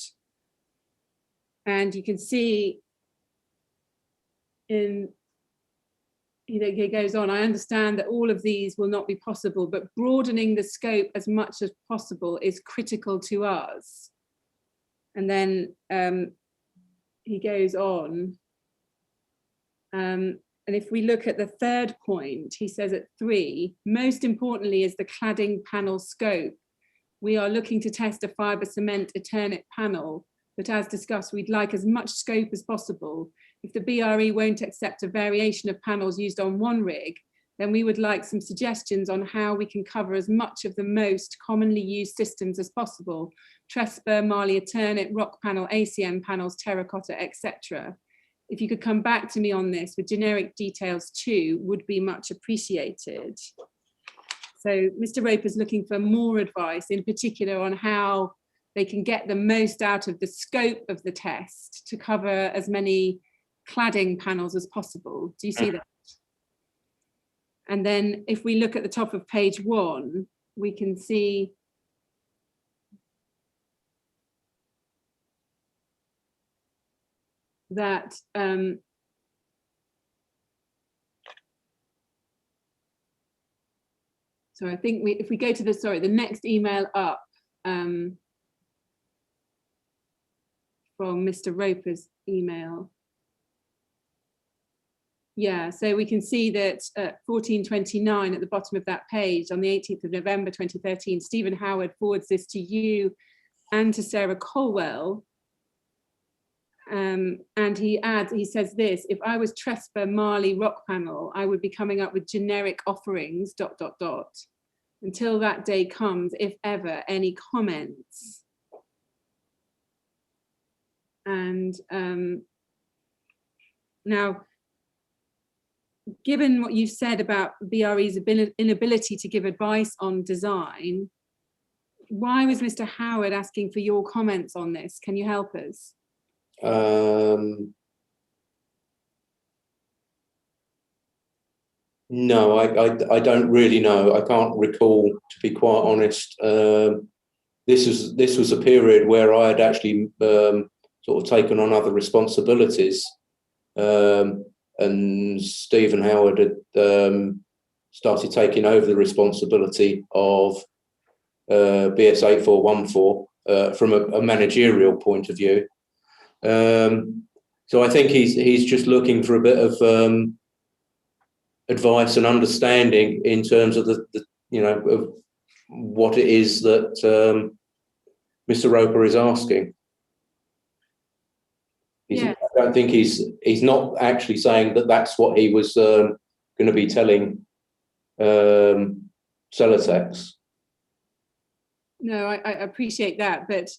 And you can see he goes on, I understand that all of these will not be possible, but broadening the scope as much as possible is critical to us. And then he goes on. And if we look at the third point, he says at 3, most importantly is the cladding panel scope. We are looking to test a fibre cement Eternit panel, but as discussed, we'd like as much scope as possible. If the BRE won't accept a variation of panels used on one rig, then we would like some suggestions on how we can cover as much of the most commonly used systems as possible: Tresper, Marley Eternit, rock panel, ACM panels, terracotta, etc. If you could come back to me on this with generic details too, would be much appreciated. So Mr. Roper is looking for more advice, in particular on how they can get the most out of the scope of the test to cover as many cladding panels as possible. Do you see that? And then if we look at the top of page 1, we can see that so I think if we go to the next email up from Mr. Roper's email. Yeah, so we can see that at 1429 at the bottom of that page on the 18th of November 2013, Stephen Howard forwards this to you and to Sarah Colwell. And he adds, he says this: if I was Trespa Marley Rock Panel, I would be coming up with generic offerings, ... Until that day comes, if ever, any comments? And now, given what you've said about BRE's inability to give advice on design, why was Mr. Howard asking for your comments on this? Can you help us? No, I don't really know. I can't recall, to be quite honest. This was a period where I had actually sort of taken on other responsibilities, and Stephen Howard had started taking over the responsibility of BS 8414 from a managerial point of view. So I think he's just looking for a bit of advice and understanding in terms of the of what it is that Mr. Roper is asking. Yeah. I don't think he's not actually saying that that's what he was going to be telling Celotex. No, I appreciate that, but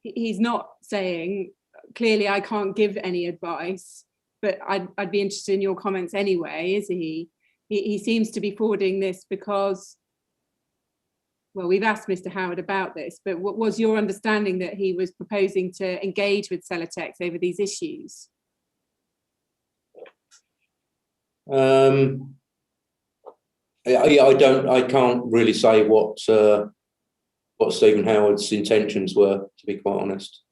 he's not saying, clearly I can't give any advice, but I'd be interested in your comments anyway, is he? He seems to be forwarding this because, well, we've asked Mr. Howard about this, but what was your understanding that he was proposing to engage with Celotex over these issues? I can't really say what Stephen Howard's intentions were, to be quite honest.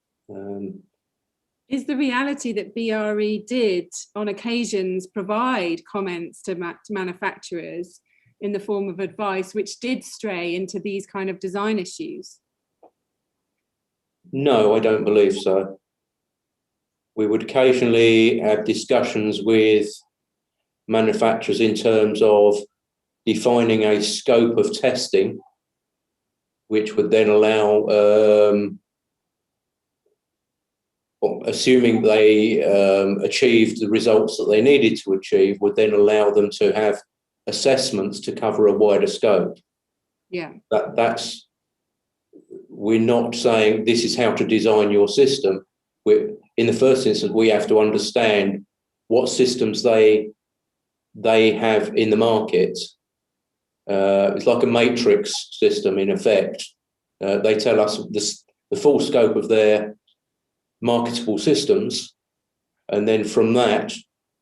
Is the reality that BRE did on occasions provide comments to manufacturers in the form of advice which did stray into these kind of design issues? No, I don't believe so. We would occasionally have discussions with manufacturers in terms of defining a scope of testing, which would then allow, assuming they achieved the results that they needed to achieve, would then allow them to have assessments to cover a wider scope. Yeah. That's, we're not saying this is how to design your system. In the first instance, we have to understand what systems they have in the market. It's like a matrix system in effect. They tell us the full scope of their marketable systems, and then from that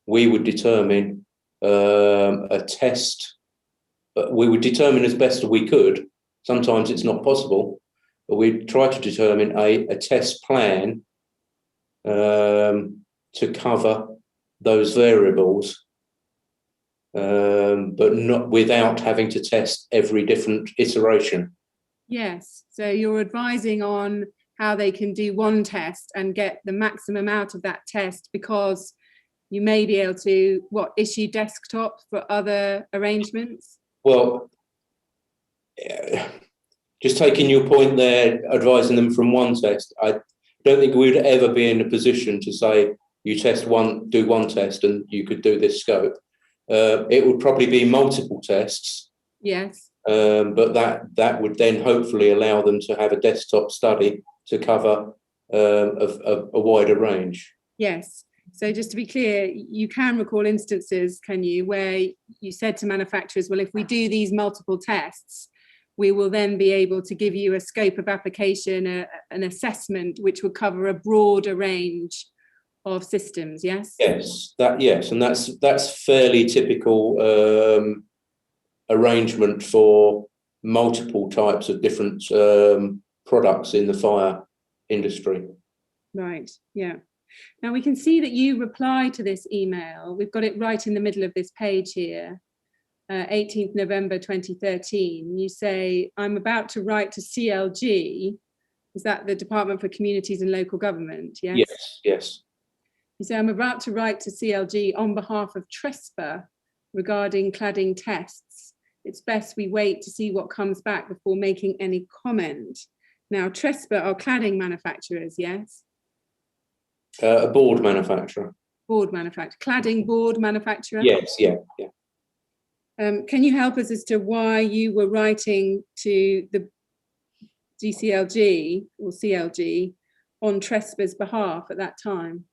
we would determine a test. We would determine as best as we could. Sometimes it's not possible, but we try to determine a test plan to cover those variables, but not without having to test every different iteration. Yes, so you're advising on how they can do one test and get the maximum out of that test, because you may be able to, issue desktops for other arrangements? Well, just taking your point there, advising them from one test, I don't think we would ever be in a position to say you do one test and you could do this scope. It would probably be multiple tests. Yes. But that would then hopefully allow them to have a desktop study to cover a wider range. Yes. So just to be clear, you can recall instances, can you, where you said to manufacturers, well, if we do these multiple tests, we will then be able to give you a scope of application, an assessment which would cover a broader range of systems, yes? Yes, and that's fairly typical arrangement for multiple types of different products in the fire industry. Right, yeah. Now we can see that you reply to this email. We've got it right in the middle of this page here, 18th November 2013. You say, I'm about to write to CLG. Is that the Department for Communities and Local Government? Yes. Yes. You say, I'm about to write to CLG on behalf of Trespa regarding cladding tests. It's best we wait to see what comes back before making any comment. Now, Trespa are cladding manufacturers, yes? A board manufacturer. Board manufacturer, cladding board manufacturer? Yes, yeah. Can you help us as to why you were writing to the DCLG or CLG on Trespa's behalf at that time?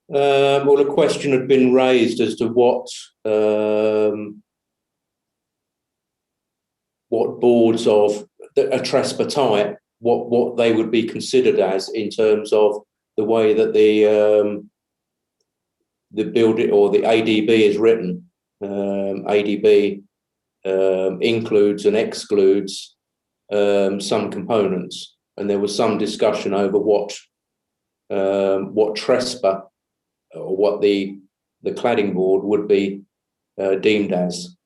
Well, a question had been raised as to what boards of a Trespa type, what they would be considered as in terms of the way that the building or the ADB is written. ADB includes and excludes some components, and there was some discussion over what Trespa or what the cladding board would be deemed as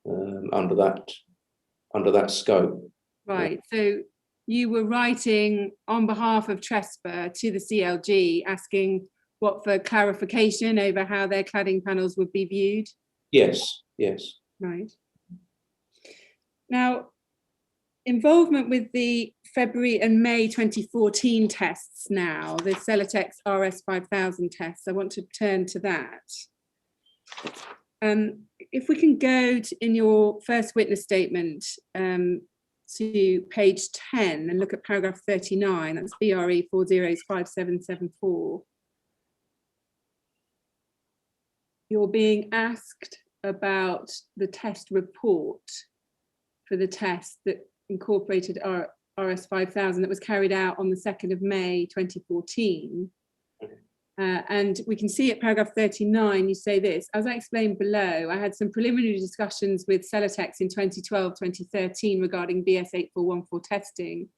under that scope. Right. So you were writing on behalf of Trespa to the CLG asking what for clarification over how their cladding panels would be viewed? Yes, yes. Right. Now, involvement with the February and May 2014 tests now, the Celotex RS5000 tests, I want to turn to that. If we can go in your first witness statement to page 10 and look at paragraph 39, that's BRE 405774. You're being asked about the test report for the test that incorporated RS5000 that was carried out on the 2nd of May 2014. And we can see at paragraph 39, you say this: as I explained below, I had some preliminary discussions with Celotex in 2012-2013 regarding BS8414 testing.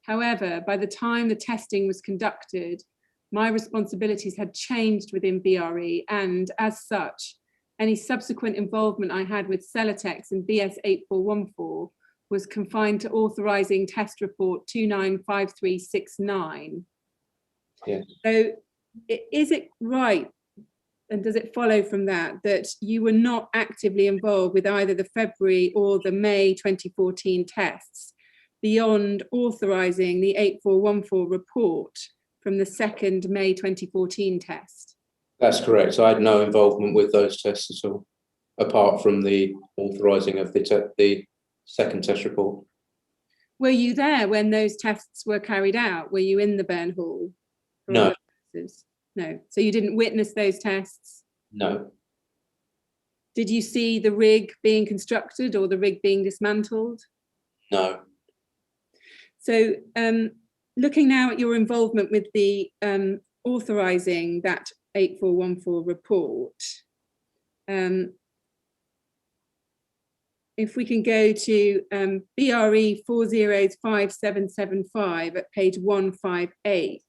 However, by the time the testing was conducted, my responsibilities had changed within BRE, and as such, any subsequent involvement I had with Celotex and BS8414 was confined to authorizing test report 295369. Yes. So is it right, and does it follow from that, that you were not actively involved with either the February or the May 2014 tests beyond authorizing the 8414 report from the 2nd May 2014 test? That's correct. So I had no involvement with those tests at all, apart from the authorising of the second test report. Were you there when those tests were carried out? Were you in the burn hall? No. No. So you didn't witness those tests? No. Did you see the rig being constructed or the rig being dismantled? No. So looking now at your involvement with the authorising that 8414 report, if we can go to BRE 405775 at page 158.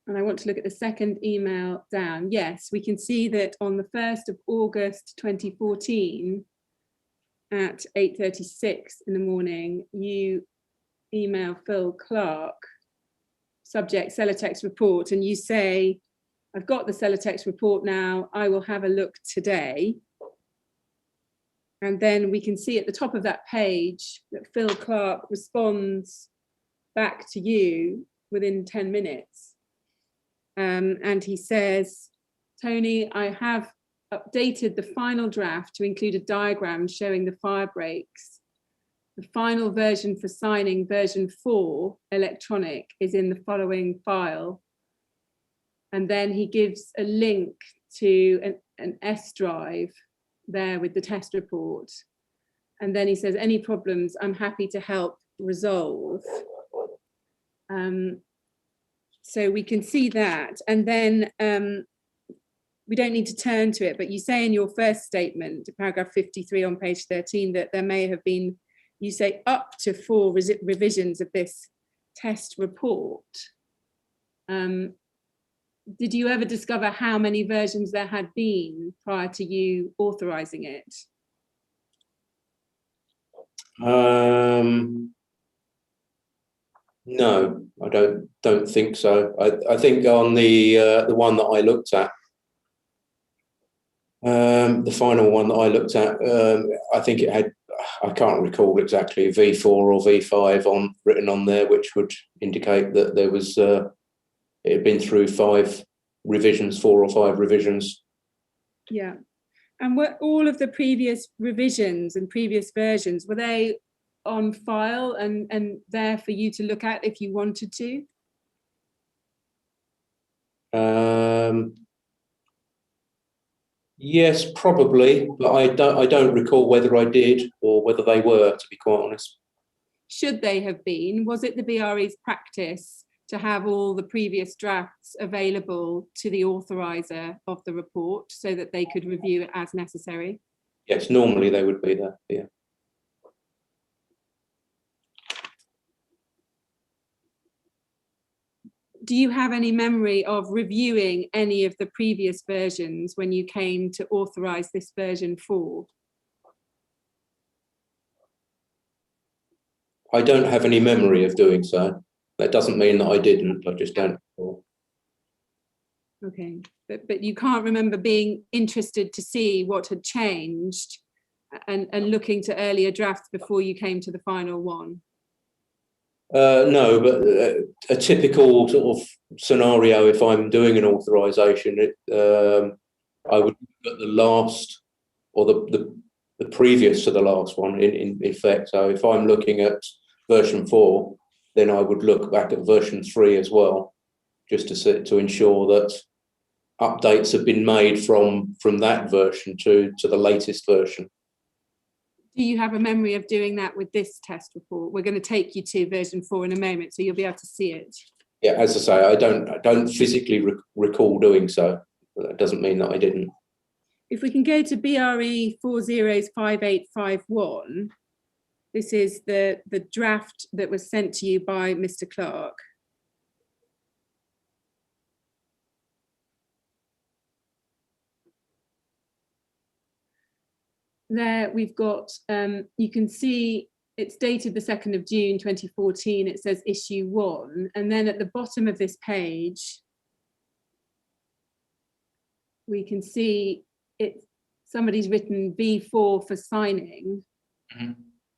And I want to look at the second email down. Yes, we can see that on the 1st of August 2014 at 8:36 in the morning, you email Phil Clark, subject Celotex report, and you say, I've got the Celotex report now, I will have a look today. And then we can see at the top of that page that Phil Clark responds back to you within 10 minutes. And he says, Tony, I have updated the final draft to include a diagram showing the fire breaks. The final version for signing, version 4, electronic, is in the following file. And then he gives a link to an S drive there with the test report. And then he says, any problems, I'm happy to help resolve. So we can see that. And then we don't need to turn to it, but you say in your first statement, paragraph 53 on page 13, that there may have been, you say, up to 4 revisions of this test report. Did you ever discover how many versions there had been prior to you authorizing it? No, I don't think so. I think on the one that I looked at, the final one that I looked at, I think it had, I can't recall exactly, V4 or V5 written on there, which would indicate that there was it had been through 5 revisions, 4 or 5 revisions. Yeah. And were all of the previous revisions and previous versions, were they on file and there for you to look at if you wanted to? Yes, probably, but I don't recall whether I did or whether they were, to be quite honest. Should they have been? Was it the BRE's practice to have all the previous drafts available to the authoriser of the report so that they could review it as necessary? Yes, normally they would be there, yeah. Do you have any memory of reviewing any of the previous versions when you came to authorise this version 4? I don't have any memory of doing so. That doesn't mean that I didn't, I just don't recall. Okay, but you can't remember being interested to see what had changed and looking to earlier drafts before you came to the final one? No, but a typical sort of scenario, if I'm doing an authorisation, I would look at the last or the previous to the last one in effect. So if I'm looking at version 4, then I would look back at version 3 as well, just to ensure that updates have been made from that version to the latest version. Do you have a memory of doing that with this test report? We're going to take you to version 4 in a moment, so you'll be able to see it. Yeah, as I say, I don't physically recall doing so. But that doesn't mean that I didn't. If we can go to BRE 405851, this is the draft that was sent to you by Mr. Clark. There we've got, you can see it's dated the 2nd of June 2014. It says issue 1. And then at the bottom of this page, we can see somebody's written V4 for signing. Mm-hmm.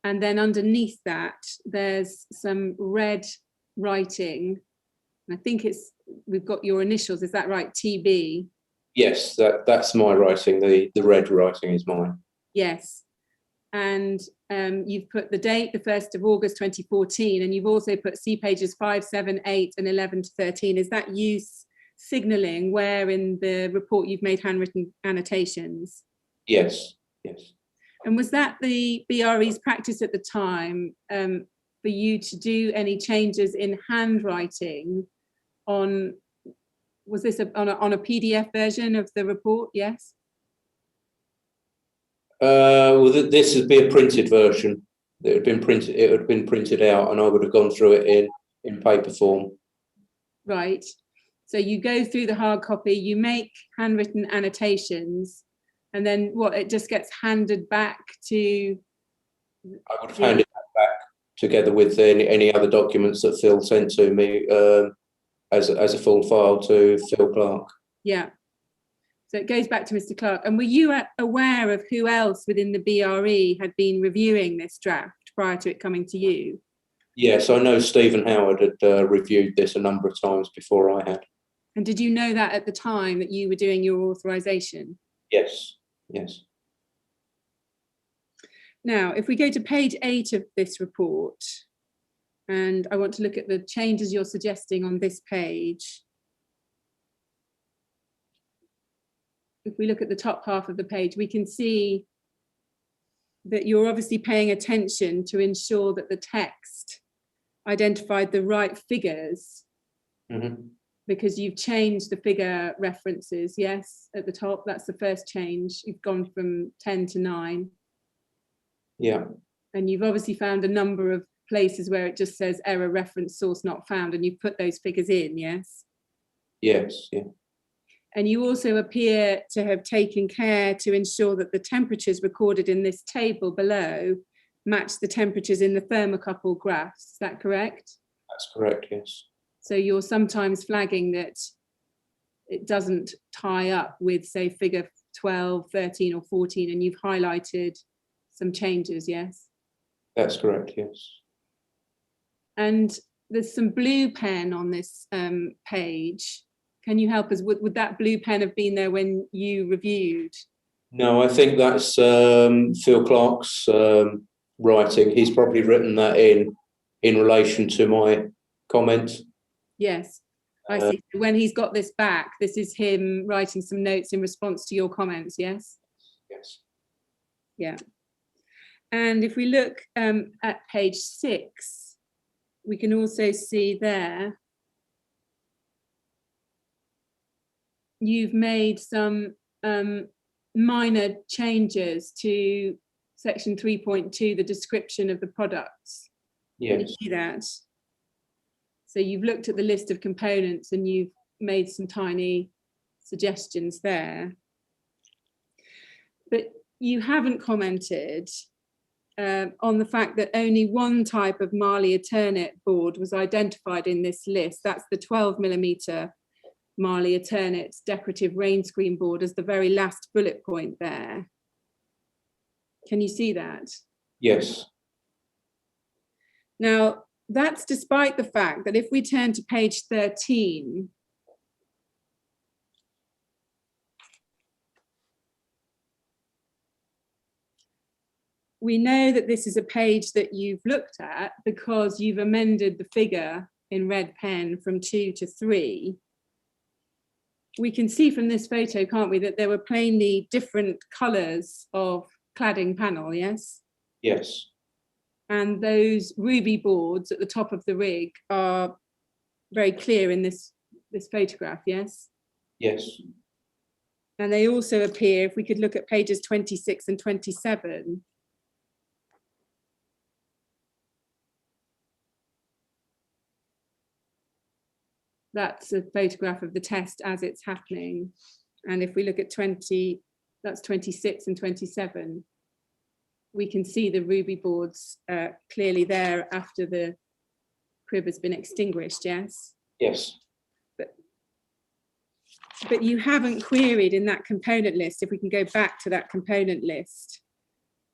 And then underneath that, there's some red writing. I think we've got your initials, is that right? TB? Yes, that's my writing. The red writing is mine. Yes. And you've put the date, the 1st of August 2014, and you've also put see pages 5, 7, 8, and 11 to 13. Is that you signalling where in the report you've made handwritten annotations? Yes, yes. And was that the BRE's practice at the time for you to do any changes in handwriting on, was this on a PDF version of the report? Yes. Well, this would be a printed version. It had been printed. It had been printed out, and I would have gone through it in paper form. Right. So you go through the hard copy, you make handwritten annotations, and then what? It just gets handed back to. I would have handed that back together with any other documents that Phil sent to me as a full file to Phil Clark. Yeah. So it goes back to Mr. Clark. And were you aware of who else within the BRE had been reviewing this draft prior to it coming to you? Yes, I know Stephen Howard had reviewed this a number of times before I had. And did you know that at the time that you were doing your authorisation? Yes, yes. Now, if we go to page 8 of this report, and I want to look at the changes you're suggesting on this page. If we look at the top half of the page, we can see that you're obviously paying attention to ensure that the text identified the right figures, because you've changed the figure references, yes, at the top. That's the first change. You've gone from 10 to 9. Yeah. And you've obviously found a number of places where it just says error reference source not found, and you've put those figures in, yes? Yes, yeah. And you also appear to have taken care to ensure that the temperatures recorded in this table below match the temperatures in the thermocouple graphs. Is that correct? That's correct, yes. So you're sometimes flagging that it doesn't tie up with, say, figure 12, 13 or 14, and you've highlighted some changes, yes? That's correct, yes. And there's some blue pen on this page. Can you help us? Would that blue pen have been there when you reviewed? No, I think that's Phil Clark's writing. He's probably written that in relation to my comment. Yes, I see. When he's got this back, this is him writing some notes in response to your comments, yes? Yes. Yeah. And if we look at page 6, we can also see there you've made some minor changes to section 3.2, the description of the products. Yes. Can you see that? So you've looked at the list of components and you've made some tiny suggestions there. But you haven't commented on the fact that only one type of Marley Eternit board was identified in this list. That's the 12mm Marley Eternit decorative rain screen board as the very last bullet point there. Can you see that? Yes. Now, that's despite the fact that if we turn to page 13, we know that this is a page that you've looked at because you've amended the figure in red pen from 2 to 3. We can see from this photo, can't we, that there were plainly different colours of cladding panel, yes? Yes. And those ruby boards at the top of the rig are very clear in this photograph, yes? Yes. And they also appear, if we could look at pages 26 and 27, that's a photograph of the test as it's happening. And if we look at 20, that's 26 and 27, we can see the ruby boards clearly there after the crib has been extinguished, yes? Yes. But you haven't queried in that component list, if we can go back to that component list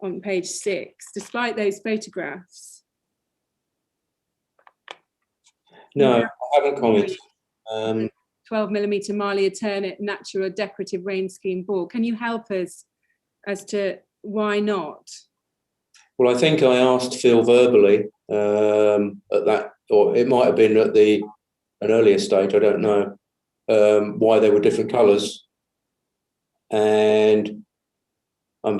on page 6, despite those photographs. No, I haven't commented. 12mm Marley Eternit Natura decorative rain screen board. Can you help us as to why not? Well, I think I asked Phil verbally at that, or it might have been at an earlier stage, I don't know, why they were different colours. And I'm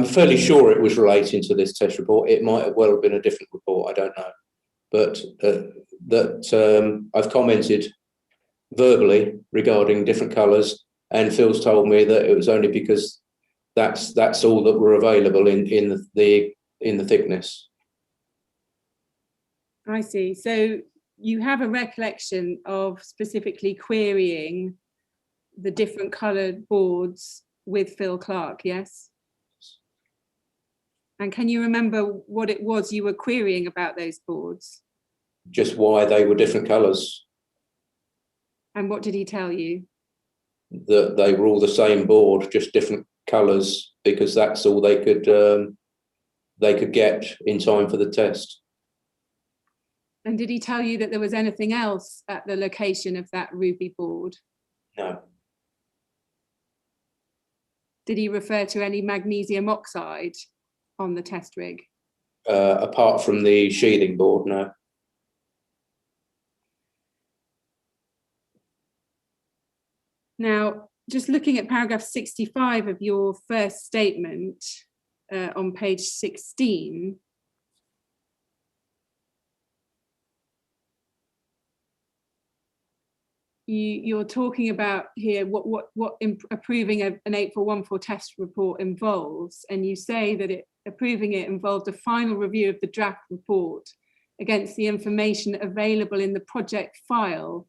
fairly sure it was relating to this test report. It might have well have been a different report, I don't know. But I've commented verbally regarding different colours, and Phil's told me that it was only because that's all that were available in the thickness. I see. So you have a recollection of specifically querying the different coloured boards with Phil Clark, yes? And can you remember what it was you were querying about those boards? Just why they were different colours. And what did he tell you? That they were all the same board, just different colours, because that's all they could get in time for the test. And did he tell you that there was anything else at the location of that ruby board? No. Did he refer to any magnesium oxide on the test rig? Apart from the sheathing board, no. Now, just looking at paragraph 65 of your first statement on page 16, you're talking about here what approving an 8414 test report involves, and you say that approving it involved a final review of the draft report against the information available in the project file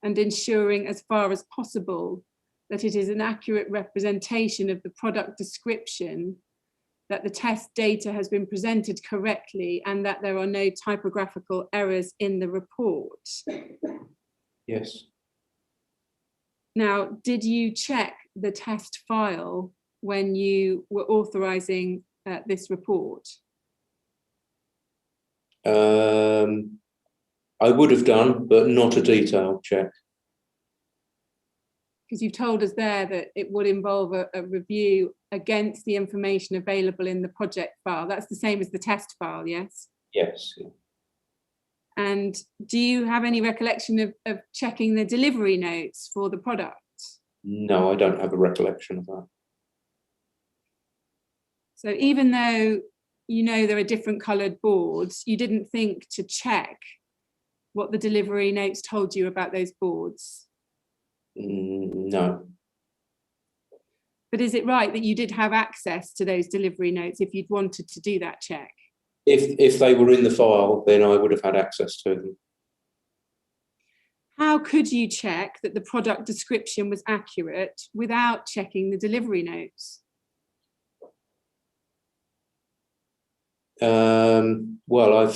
and ensuring as far as possible that it is an accurate representation of the product description that the test data has been presented correctly and that there are no typographical errors in the report. Yes. Now, did you check the test file when you were authorising this report? I would have done, but not a detailed check. Because you've told us there that it would involve a review against the information available in the project file. That's the same as the test file, yes? Yes. And do you have any recollection of checking the delivery notes for the product? No, I don't have a recollection of that. So even though you know there are different coloured boards, you didn't think to check what the delivery notes told you about those boards? No. But is it right that you did have access to those delivery notes if you'd wanted to do that check? If they were in the file, then I would have had access to them. How could you check that the product description was accurate without checking the delivery notes? Well,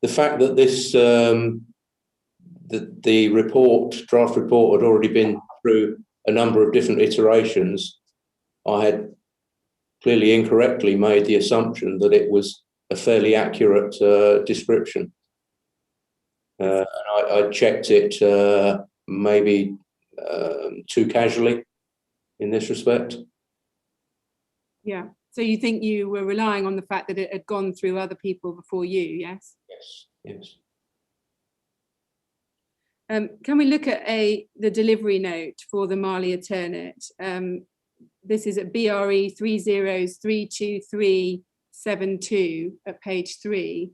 the fact that this the draft report had already been through a number of different iterations, I had clearly incorrectly made the assumption that it was a fairly accurate description. And I checked it maybe too casually in this respect. Yeah. So you think you were relying on the fact that it had gone through other people before you, yes? Yes, yes. Can we look at the delivery note for the Marley Eternit? This is at BRE 3032372 at page 3.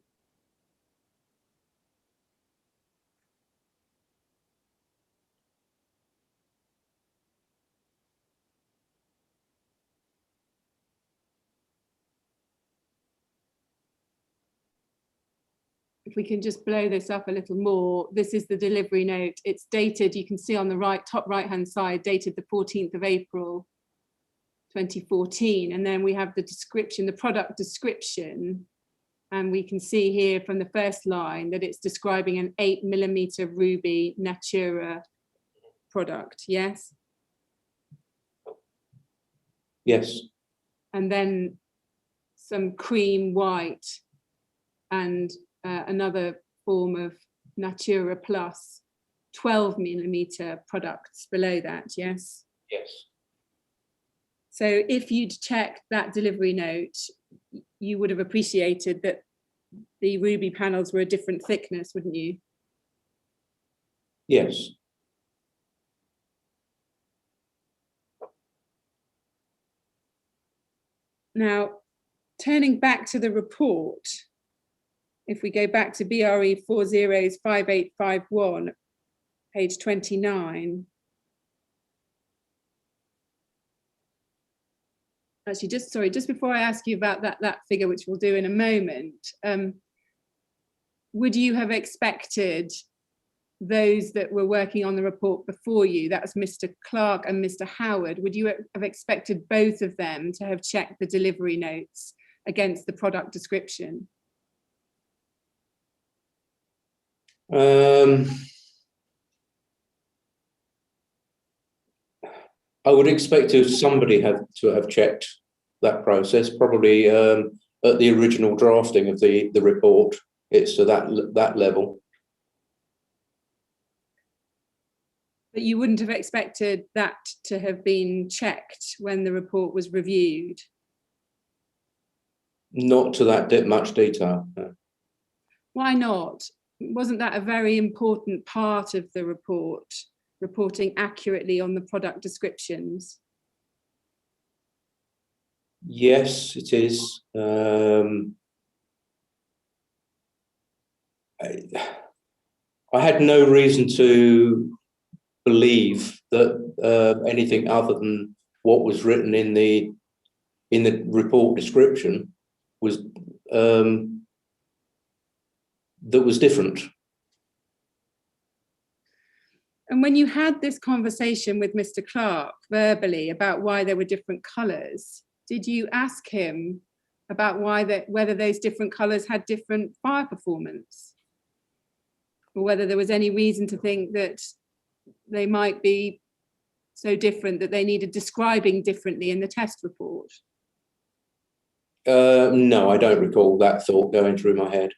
If we can just blow this up a little more, this is the delivery note. It's dated, you can see on the top right hand side, dated the 14th of April 2014. And then we have the description, the product description. And we can see here from the first line that it's describing an 8mm ruby Natura product, yes? Yes. And then some cream white and another form of Natura Plus 12mm products below that, yes? Yes. So if you'd checked that delivery note, you would have appreciated that the ruby panels were a different thickness, wouldn't you? Yes. Now, turning back to the report, if we go back to BRE 405851, page 29. Actually, just before I ask you about that figure, which we'll do in a moment, would you have expected those that were working on the report before you, that was Mr. Clark and Mr. Howard, would you have expected both of them to have checked the delivery notes against the product description? I would expect somebody to have checked that process, probably at the original drafting of the report. It's to that level. But you wouldn't have expected that to have been checked when the report was reviewed? Not to that much detail. No. Why not? Wasn't that a very important part of the report, reporting accurately on the product descriptions? Yes, it is. I had no reason to believe that anything other than what was written in the report description was that was different. And when you had this conversation with Mr. Clark verbally about why there were different colours, did you ask him about whether those different colours had different fire performance? Or whether there was any reason to think that they might be so different that they needed describing differently in the test report? No, I don't recall that thought going through my head.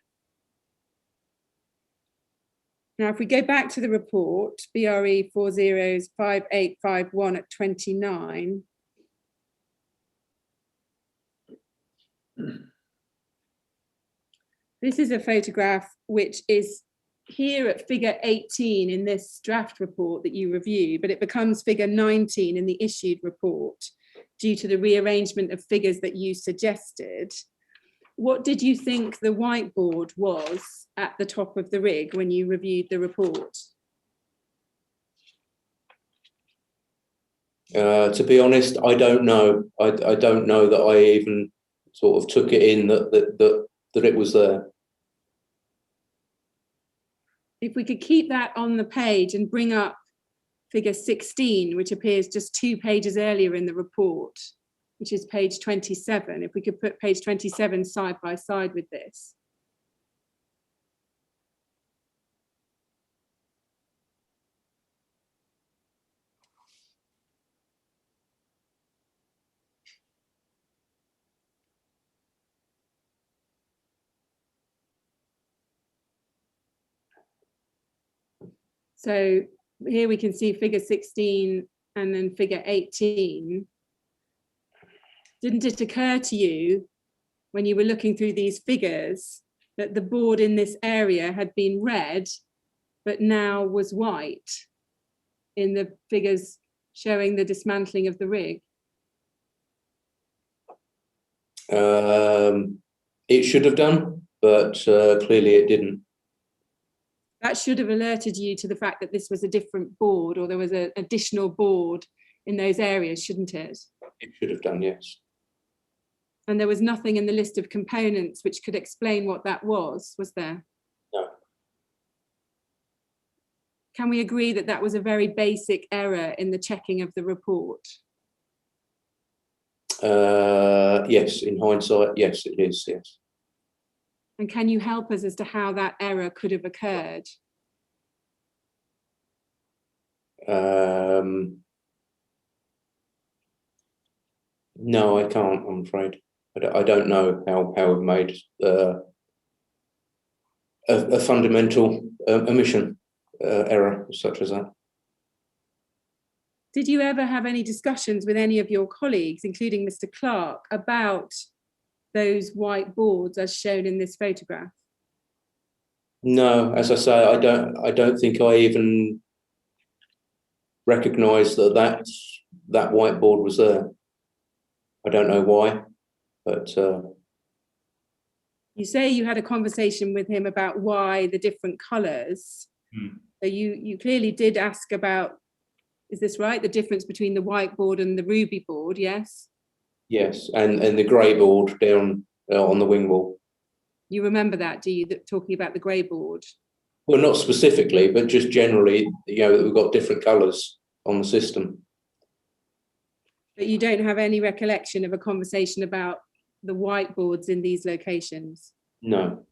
Now, if we go back to the report, BRE 405851 at 29, this is a photograph which is here at figure 18 in this draft report that you review, but it becomes figure 19 in the issued report due to the rearrangement of figures that you suggested. What did you think the whiteboard was at the top of the rig when you reviewed the report? To be honest, I don't know. I don't know that I even sort of took it in that it was there. If we could keep that on the page and bring up figure 16, which appears just 2 pages earlier in the report, which is page 27. If we could put page 27 side by side with this. So here we can see figure 16 and then figure 18. Didn't it occur to you when you were looking through these figures that the board in this area had been red, but now was white in the figures showing the dismantling of the rig? It should have done, but clearly it didn't. That should have alerted you to the fact that this was a different board, or there was an additional board in those areas, shouldn't it? It should have done, yes. And there was nothing in the list of components which could explain what that was there? No. Can we agree that that was a very basic error in the checking of the report? Yes, in hindsight, yes, it is, yes. And can you help us as to how that error could have occurred? No, I can't, I'm afraid. I don't know how it made a fundamental omission error such as that. Did you ever have any discussions with any of your colleagues, including Mr. Clark, about those white boards as shown in this photograph? No, as I say, I don't think I even recognised that whiteboard was there. I don't know why, but you say you had a conversation with him about why the different colours. So you clearly did ask about, is this right, the difference between the whiteboard and the ruby board? Yes. Yes, and the grey board down on the wing wall. You remember that, do you, talking about the grey board? Well, not specifically, but just generally, you know, we've got different colours on the system. But you don't have any recollection of a conversation about the whiteboards in these locations? No.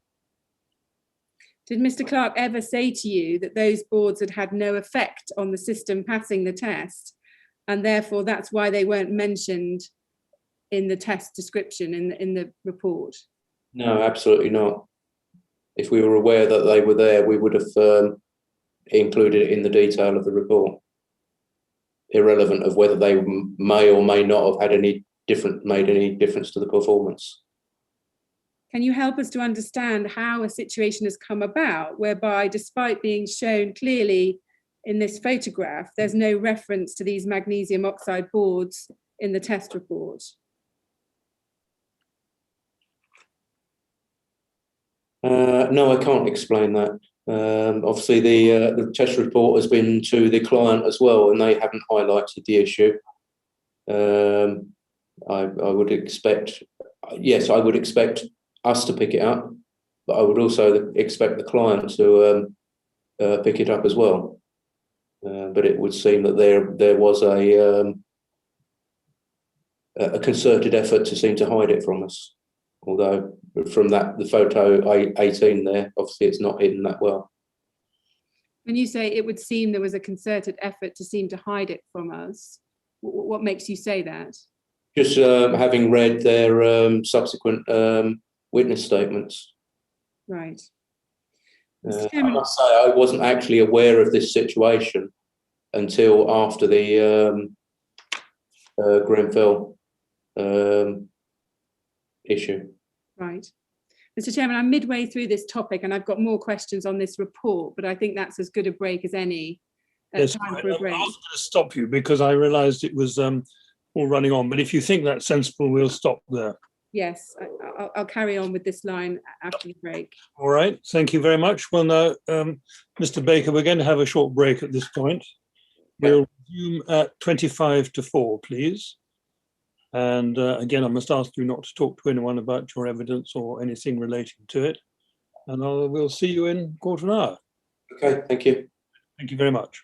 Did Mr. Clark ever say to you that those boards had had no effect on the system passing the test, and therefore that's why they weren't mentioned in the test description in the report? No, absolutely not. If we were aware that they were there, we would have included it in the detail of the report, irrelevant of whether they may or may not have had made any difference to the performance. Can you help us to understand how a situation has come about whereby, despite being shown clearly in this photograph, there's no reference to these magnesium oxide boards in the test report? No, I can't explain that. Obviously, the test report has been to the client as well, and they haven't highlighted the issue. I would expect, yes, I would expect us to pick it up, but I would also expect the client to pick it up as well. But it would seem that there was a a concerted effort to seem to hide it from us. Although from the photo 18 there, obviously it's not hidden that well. When you say it would seem there was a concerted effort to seem to hide it from us, what makes you say that? Just having read their subsequent witness statements. Right. I must say I wasn't actually aware of this situation until after the Grenfell issue. Right. Mr. Chairman, I'm midway through this topic and I've got more questions on this report, but I think that's as good a break as any. Yes, Time right. for a I break. was going to stop you because I realised it was all running on. But if you think that's sensible, we'll stop there. Yes, I'll carry on with this line after the break. All right. Thank you very much. Well, now, Mr. Baker, we're going to have a short break at this point. We'll resume at 25 to 4, please. And again, I must ask you not to talk to anyone about your evidence or anything relating to it. And we'll see you in a quarter of an hour. Okay, thank you. Thank you very much.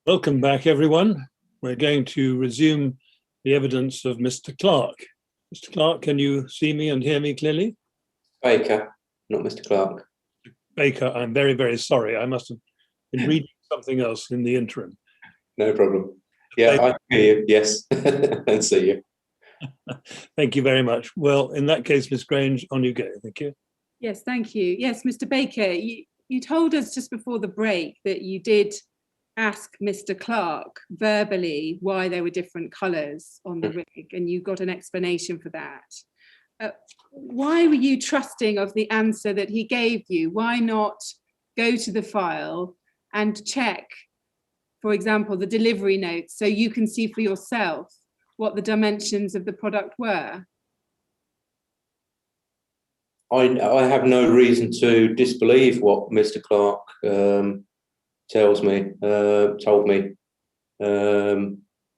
Welcome back, everyone. We're going to resume the evidence of Mr. Clark. Mr. Clark, can you see me and hear me clearly? Baker, not Mr. Clark. Baker, I'm very, very sorry. I must have been reading something else in the interim. No problem. Yeah, Baker. I hear you, yes, and see you. Thank you very much. Well, in that case, Ms. Grange, on you go. Thank you. Yes, thank you. Yes, Mr. Baker, you told us just before the break that you did ask Mr. Clark verbally why there were different colours on the rig, and you got an explanation for that. Why were you trusting of the answer that he gave you? Why not go to the file and check, for example, the delivery notes so you can see for yourself what the dimensions of the product were? I have no reason to disbelieve what Mr. Clark told me.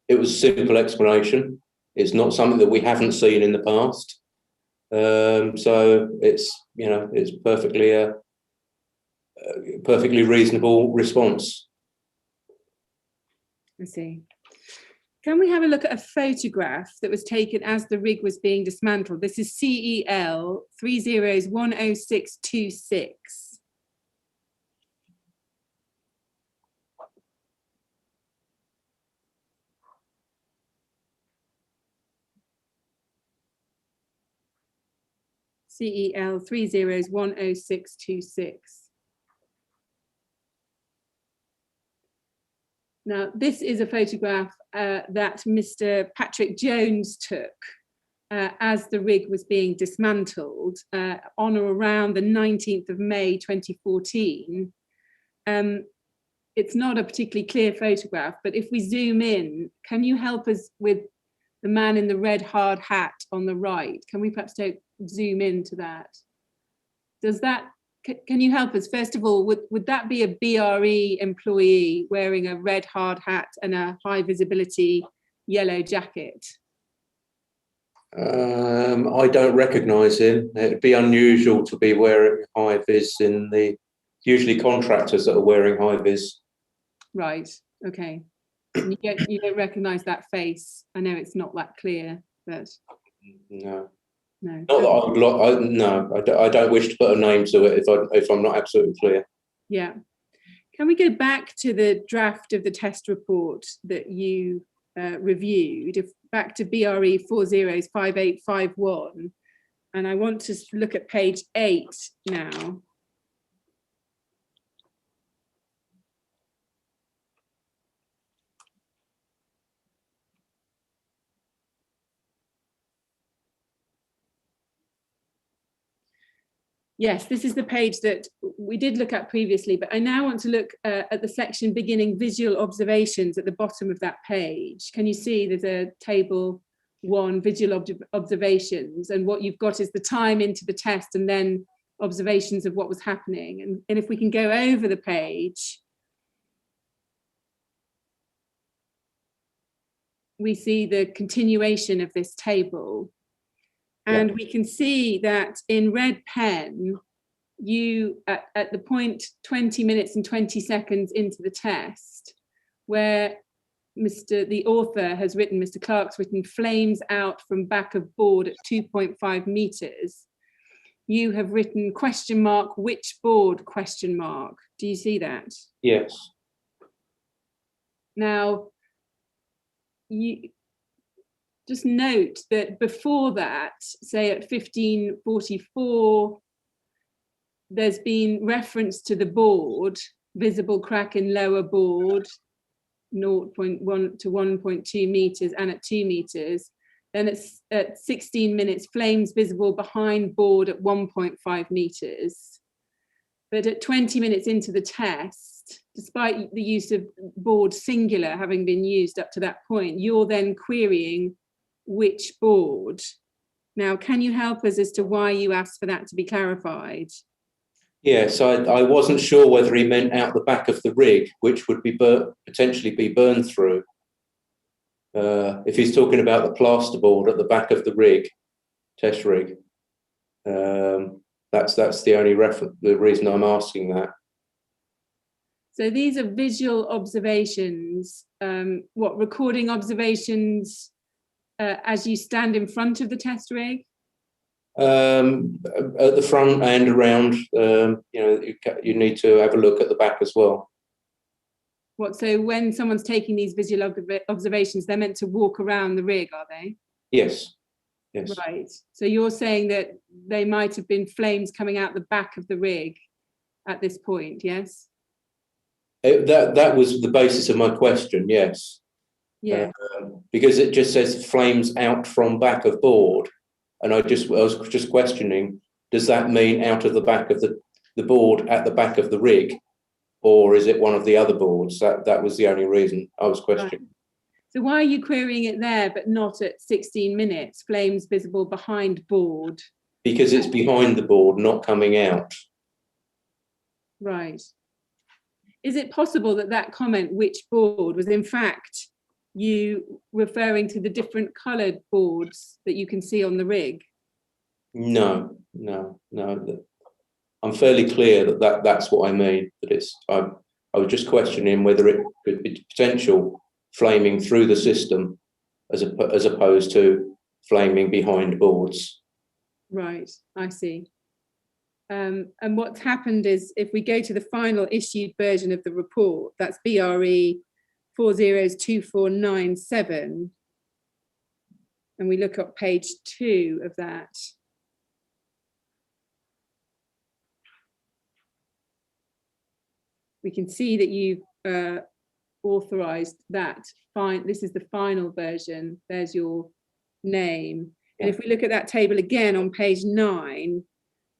It was a simple explanation. It's not something that we haven't seen in the past. So it's, you know, it's perfectly a perfectly reasonable response. I see. Can we have a look at a photograph that was taken as the rig was being dismantled? This is CEL 30010626. CEL 30010626. Now, this is a photograph that Mr. Patrick Jones took as the rig was being dismantled on or around the 19th of May 2014. It's not a particularly clear photograph, but if we zoom in, can you help us with the man in the red hard hat on the right? Can we perhaps zoom into that? Does that, can you help us? First of all, would that be a BRE employee wearing a red hard hat and a high visibility yellow jacket? I don't recognise him. It'd be unusual to be wearing high vis in the, usually contractors that are wearing high vis. Right, okay. And you don't recognise that face. I know it's not that clear, but no. No. Not that I would I don't wish to put a name to it if I'm not absolutely clear. Yeah. Can we go back to the draft of the test report that you reviewed, back to BRE 405851, and I want to look at page 8 now. Yes, this is the page that we did look at previously, but I now want to look at the section beginning visual observations at the bottom of that page. Can you see there's a table 1, visual observations, and what you've got is the time into the test and then observations of what was happening. And if we can go over the page, we see the continuation of this table. And we can see that in red pen, you, at the point 20 minutes and 20 seconds into the test, where the author has written, Mr. Clark's written, flames out from back of board at 2.5 meters, you have written question mark, which board, question mark. Do you see that? Yes. Now, you just note that before that, say at 15:44, there's been reference to the board, visible crack in lower board, 0.1 to 1.2 meters, and at 2 meters. Then it's at 16 minutes, flames visible behind board at 1.5 meters. But at 20 minutes into the test, despite the use of board singular having been used up to that point, you're then querying which board. Now, can you help us as to why you asked for that to be clarified? Yes, I wasn't sure whether he meant out the back of the rig, which would be potentially be burned through. If he's talking about the plasterboard at the back of the rig, test rig, that's the only reference. The reason I'm asking that. So these are visual observations, recording observations as you stand in front of the test rig? At the front and around, you need to have a look at the back as well. So when someone's taking these visual observations, they're meant to walk around the rig, are they? Yes. Yes. Right. So you're saying that they might have been flames coming out the back of the rig at this point, yes? That was the basis of my question, yes. Yeah. Because it just says flames out from back of board. And I was just questioning, does that mean out of the back of the board at the back of the rig? Or is it one of the other boards? That was the only reason I was questioning. Right. So why are you querying it there, but not at 16 minutes, flames visible behind board? Because it's behind the board, not coming out. Right. Is it possible that that comment, which board, was in fact you referring to the different coloured boards that you can see on the rig? No. I'm fairly clear that's what I mean. That I was just questioning whether it could be potential flaming through the system as opposed to flaming behind boards. Right, I see. And what's happened is, if we go to the final issued version of the report, that's BRE 402497, and we look at page 2 of that. We can see that you've authorised that. Fine, this is the final version. There's your name. And if we look at that table again on page 9,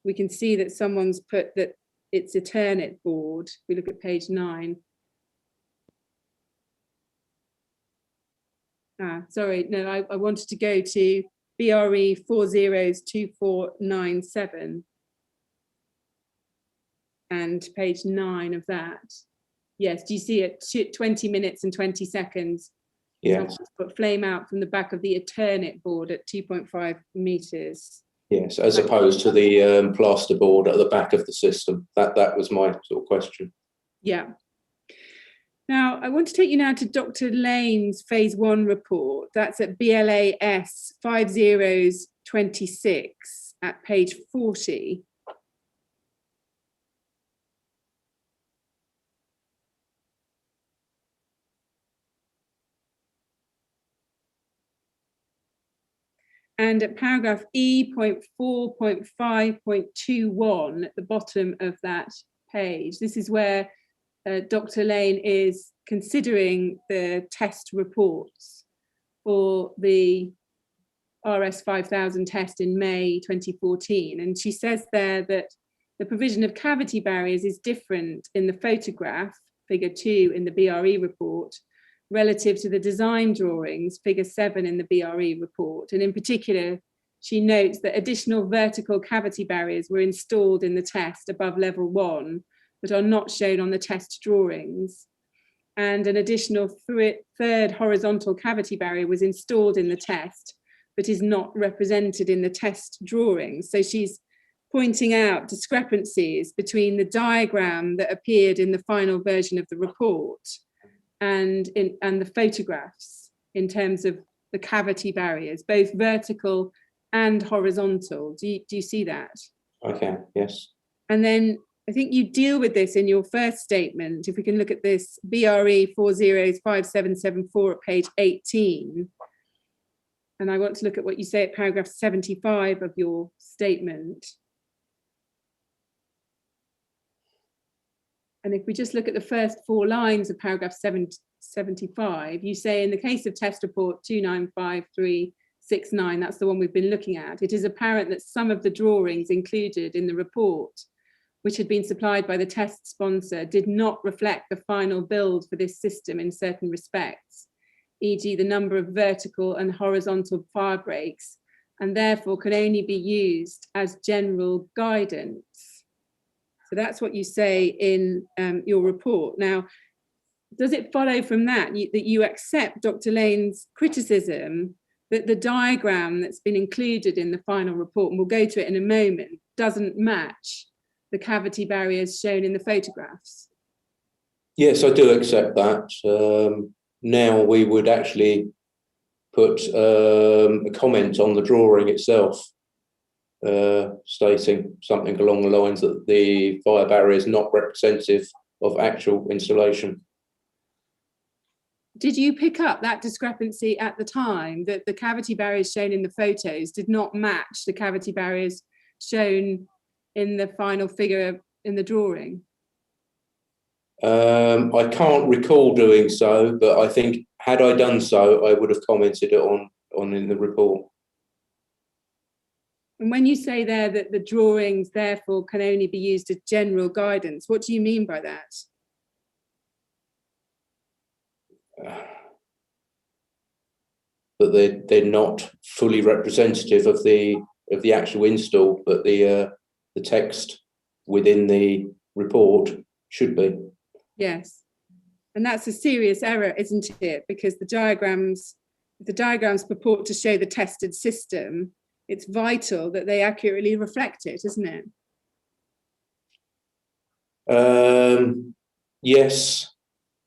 we can see that someone's put that it's Eternit board. We look at page 9. Sorry, no, I wanted to go to BRE 402497 and page 9 of that. Yes, do you see it? 20 minutes and 20 seconds. Yes. Put flame out from the back of the Eternit board at 2.5 meters. Yes, as opposed to the plaster board at the back of the system. That was my sort of question. Yeah. Now, I want to take you now to Dr. Lane's phase 1 report. That's at BLAS 5026 at page 40. And at paragraph E.4.5.21 at the bottom of that page, this is where Dr. Lane is considering the test reports for the RS 5000 test in May 2014. And she says there that the provision of cavity barriers is different in the photograph, figure 2 in the BRE report, relative to the design drawings, figure 7 in the BRE report. And in particular, she notes that additional vertical cavity barriers were installed in the test above level 1, but are not shown on the test drawings. And an additional third horizontal cavity barrier was installed in the test, but is not represented in the test drawings. So she's pointing out discrepancies between the diagram that appeared in the final version of the report and the photographs in terms of the cavity barriers, both vertical and horizontal. Do you see that? Okay, yes. And then I think you deal with this in your first statement. If we can look at this BRE 405774 at page 18. And I want to look at what you say at paragraph 75 of your statement. And if we just look at the first 4 lines of paragraph 75, you say, in the case of test report 295369, that's the one we've been looking at, it is apparent that some of the drawings included in the report, which had been supplied by the test sponsor, did not reflect the final build for this system in certain respects, e.g. the number of vertical and horizontal fire breaks, and therefore can only be used as general guidance. So that's what you say in your report. Now, does it follow from that that you accept Dr. Lane's criticism that the diagram that's been included in the final report, and we'll go to it in a moment, doesn't match the cavity barriers shown in the photographs? Yes, I do accept that. Now we would actually put a comment on the drawing itself, stating something along the lines that the fire barrier is not representative of actual installation. Did you pick up that discrepancy at the time, that the cavity barriers shown in the photos did not match the cavity barriers shown in the final figure in the drawing? I can't recall doing so, but I think had I done so, I would have commented it on in the report. And when you say there that the drawings therefore can only be used as general guidance, what do you mean by that? That they're not fully representative of the actual install, but the text within the report should be. Yes, and that's a serious error, isn't it? Because the diagrams purport to show the tested system. It's vital that they accurately reflect it, isn't it? Yes,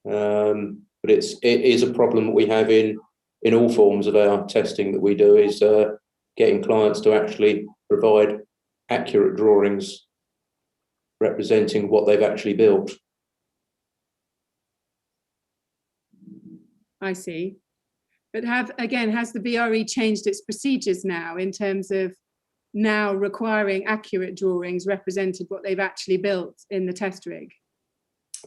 but it is a problem that we have in all forms of our testing that we do, is getting clients to actually provide accurate drawings representing what they've actually built. I see. But has the BRE changed its procedures now in terms of now requiring accurate drawings represented what they've actually built in the test rig?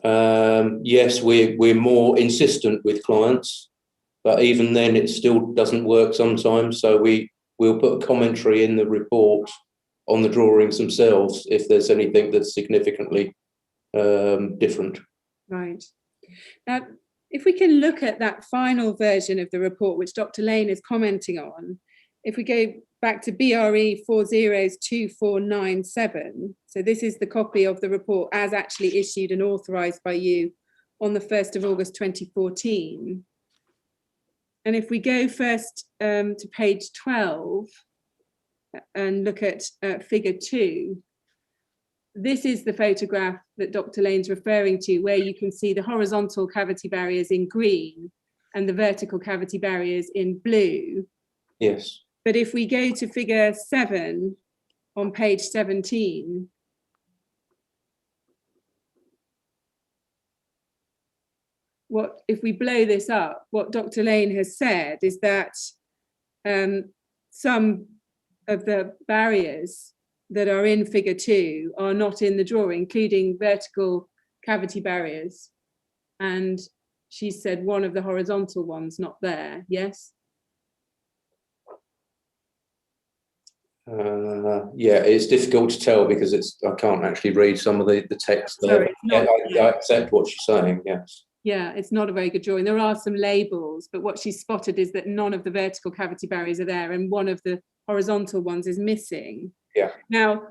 Yes, we're more insistent with clients, but even then it still doesn't work sometimes. So we'll put a commentary in the report on the drawings themselves if there's anything that's significantly different. Right. Now, if we can look at that final version of the report, which Dr. Lane is commenting on, if we go back to BRE 402497, so this is the copy of the report as actually issued and authorised by you on the 1st of August 2014. And if we go first to page 12 and look at figure 2, this is the photograph that Dr. Lane's referring to, where you can see the horizontal cavity barriers in green and the vertical cavity barriers in blue. Yes. But if we go to figure 7 on page 17, if we blow this up, what Dr. Lane has said is that some of the barriers that are in figure 2 are not in the drawing, including vertical cavity barriers. And she said one of the horizontal ones not there, yes? Yeah, it's difficult to tell because I can't actually read some of the text there. Sorry, I accept what she's saying, yes. Yeah, it's not a very good drawing. There are some labels, but what she spotted is that none of the vertical cavity barriers are there and one of the horizontal ones is missing. Yeah. Now,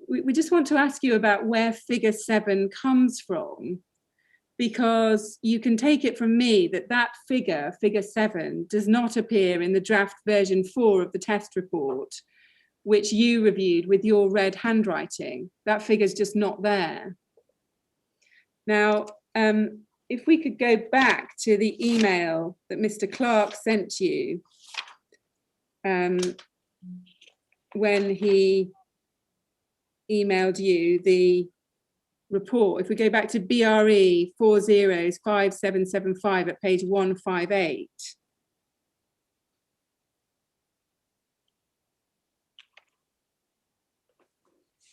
we just want to ask you about where figure 7 comes from, because you can take it from me that figure 7, does not appear in the draft version 4 of the test report, which you reviewed with your red handwriting. That figure's just not there. Now, if we could go back to the email that Mr. Clark sent you when he emailed you the report. If we go back to BRE 405775 at page 158.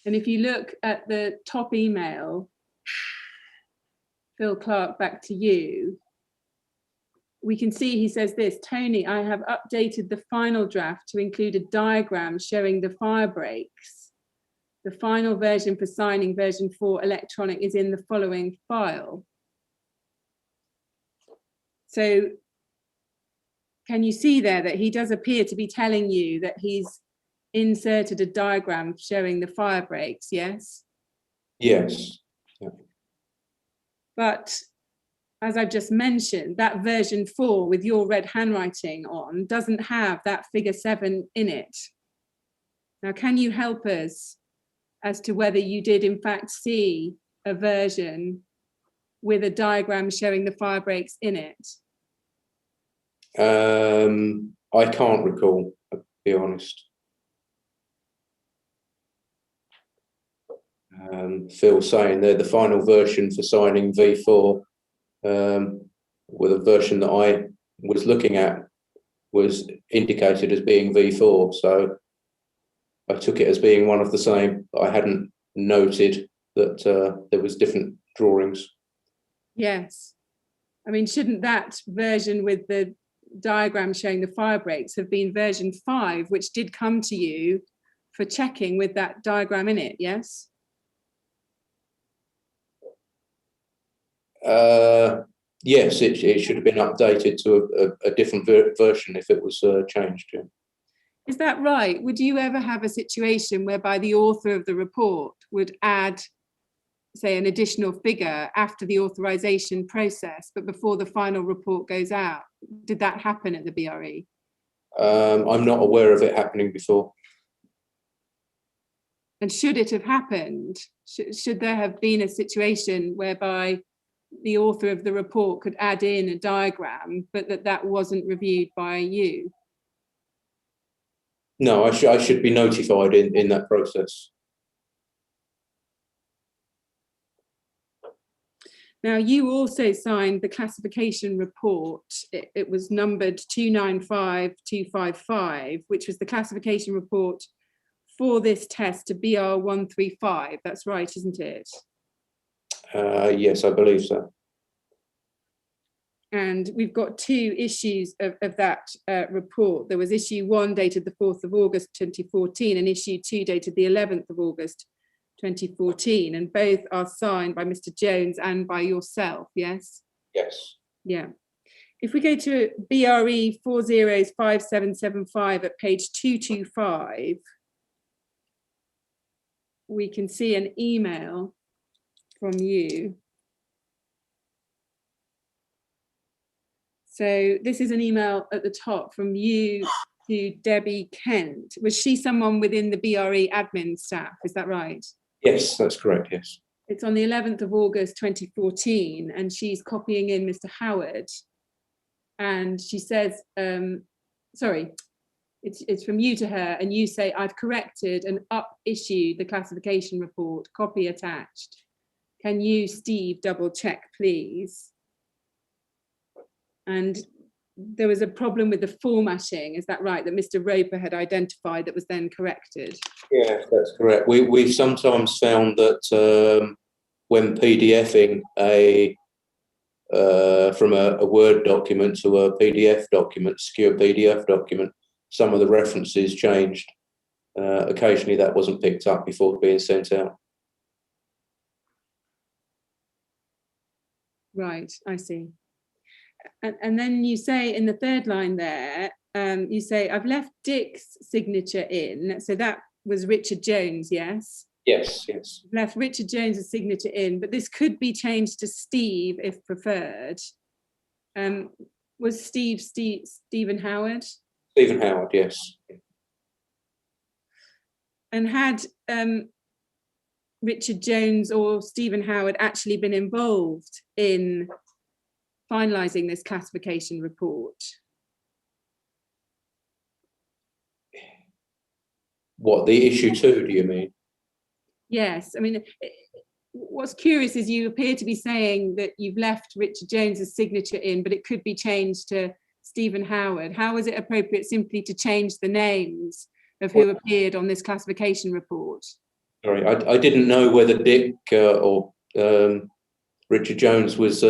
And if you look at the top email, Phil Clark, back to you, we can see he says this: Tony, I have updated the final draft to include a diagram showing the fire breaks. The final version for signing, version 4 electronic, is in the following file. So can you see there that he does appear to be telling you that he's inserted a diagram showing the fire breaks, yes? Yes. Yeah. But as I've just mentioned, that version 4 with your red handwriting on doesn't have that figure 7 in it. Now, can you help us as to whether you did in fact see a version with a diagram showing the fire breaks in it? I can't recall, to be honest. Phil saying they're the final version for signing V4, with a version that I was looking at was indicated as being V4, so I took it as being one of the same, but I hadn't noted that there was different drawings. Yes. I mean, shouldn't that version with the diagram showing the fire breaks have been version 5, which did come to you for checking with that diagram in it, yes? Yes, it should have been updated to a different version if it was changed. Yeah. Is that right? Would you ever have a situation whereby the author of the report would add, say, an additional figure after the authorization process, but before the final report goes out? Did that happen at the BRE? I'm not aware of it happening before. And should it have happened, should there have been a situation whereby the author of the report could add in a diagram, but that wasn't reviewed by you? No, I should be notified in that process. Now, you also signed the classification report. It was numbered 295255, which was the classification report for this test to BR135. That's right, isn't it? Yes, I believe so. And we've got 2 issues of that report. There was issue 1 dated the 4th of August 2014 and issue 2 dated the 11th of August 2014, and both are signed by Mr. Jones and by yourself, yes? Yes. Yeah. If we go to BRE 405775 at page 225, we can see an email from you. So this is an email at the top from you to Debbie Kent. Was she someone within the BRE admin staff? Is that right? Yes, that's correct, yes. It's on the 11th of August 2014, and she's copying in Mr. Howard. And she says, sorry, it's from you to her, and you say, I've corrected and up-issued the classification report, copy attached. Can you, Steve, double check, please? And there was a problem with the formatting, is that right, that Mr. Roper had identified that was then corrected? Yeah, that's correct. We've sometimes found that when PDFing from a Word document to a PDF document, secure PDF document, some of the references changed. Occasionally that wasn't picked up before being sent out. Right, I see. And then you say in the 3rd line there, you say, I've left Dick's signature in. So that was Richard Jones, yes? Yes, yes. Left Richard Jones's signature in, but this could be changed to Steve if preferred. Was Stephen Howard? Stephen Howard, yes. And had Richard Jones or Stephen Howard actually been involved in finalising this classification report? What, the issue 2, do you mean? Yes, I mean, what's curious is you appear to be saying that you've left Richard Jones's signature in, but it could be changed to Stephen Howard. How is it appropriate simply to change the names of who appeared on this classification report? Sorry, I didn't know whether Dick or Richard Jones was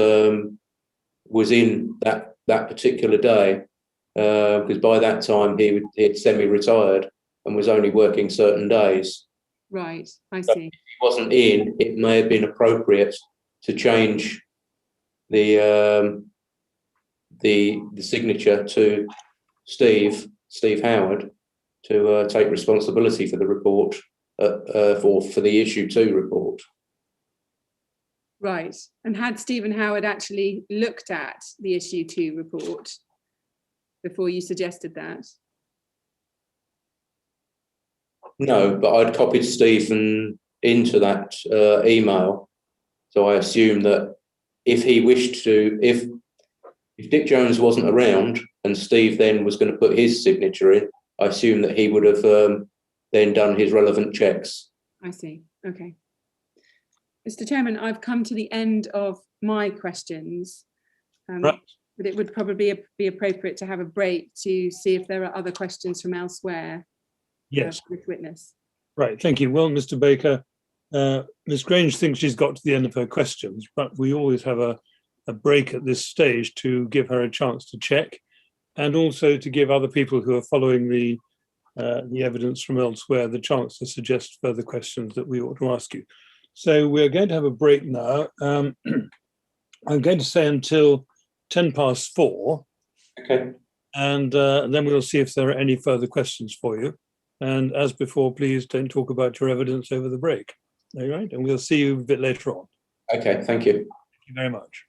in that particular day, because by that time he had semi-retired and was only working certain days. Right, I see. So if he wasn't in, it may have been appropriate to change the signature to Steve Howard to take responsibility for the report, for the issue 2 report. Right, and had Stephen Howard actually looked at the issue 2 report before you suggested that? No, but I'd copied Stephen into that email, so I assume that if he wished to, if Dick Jones wasn't around and Steve then was going to put his signature in, I assume that he would have then done his relevant checks. I see. Okay. Mr. Chairman, I've come to the end of my questions. Right. But it would probably be appropriate to have a break to see if there are other questions from elsewhere. Yes. For this witness. Right. Thank you. Well, Mr. Baker, Ms. Grange thinks she's got to the end of her questions, but we always have a break at this stage to give her a chance to check, and also to give other people who are following the evidence from elsewhere the chance to suggest further questions that we ought to ask you. So we're going to have a break now. I'm going to say until 4:10. Okay. And then we'll see if there are any further questions for you. And as before, please don't talk about your evidence over the break. All right, and we'll see you a bit later on. Okay, thank you. Thank you very much.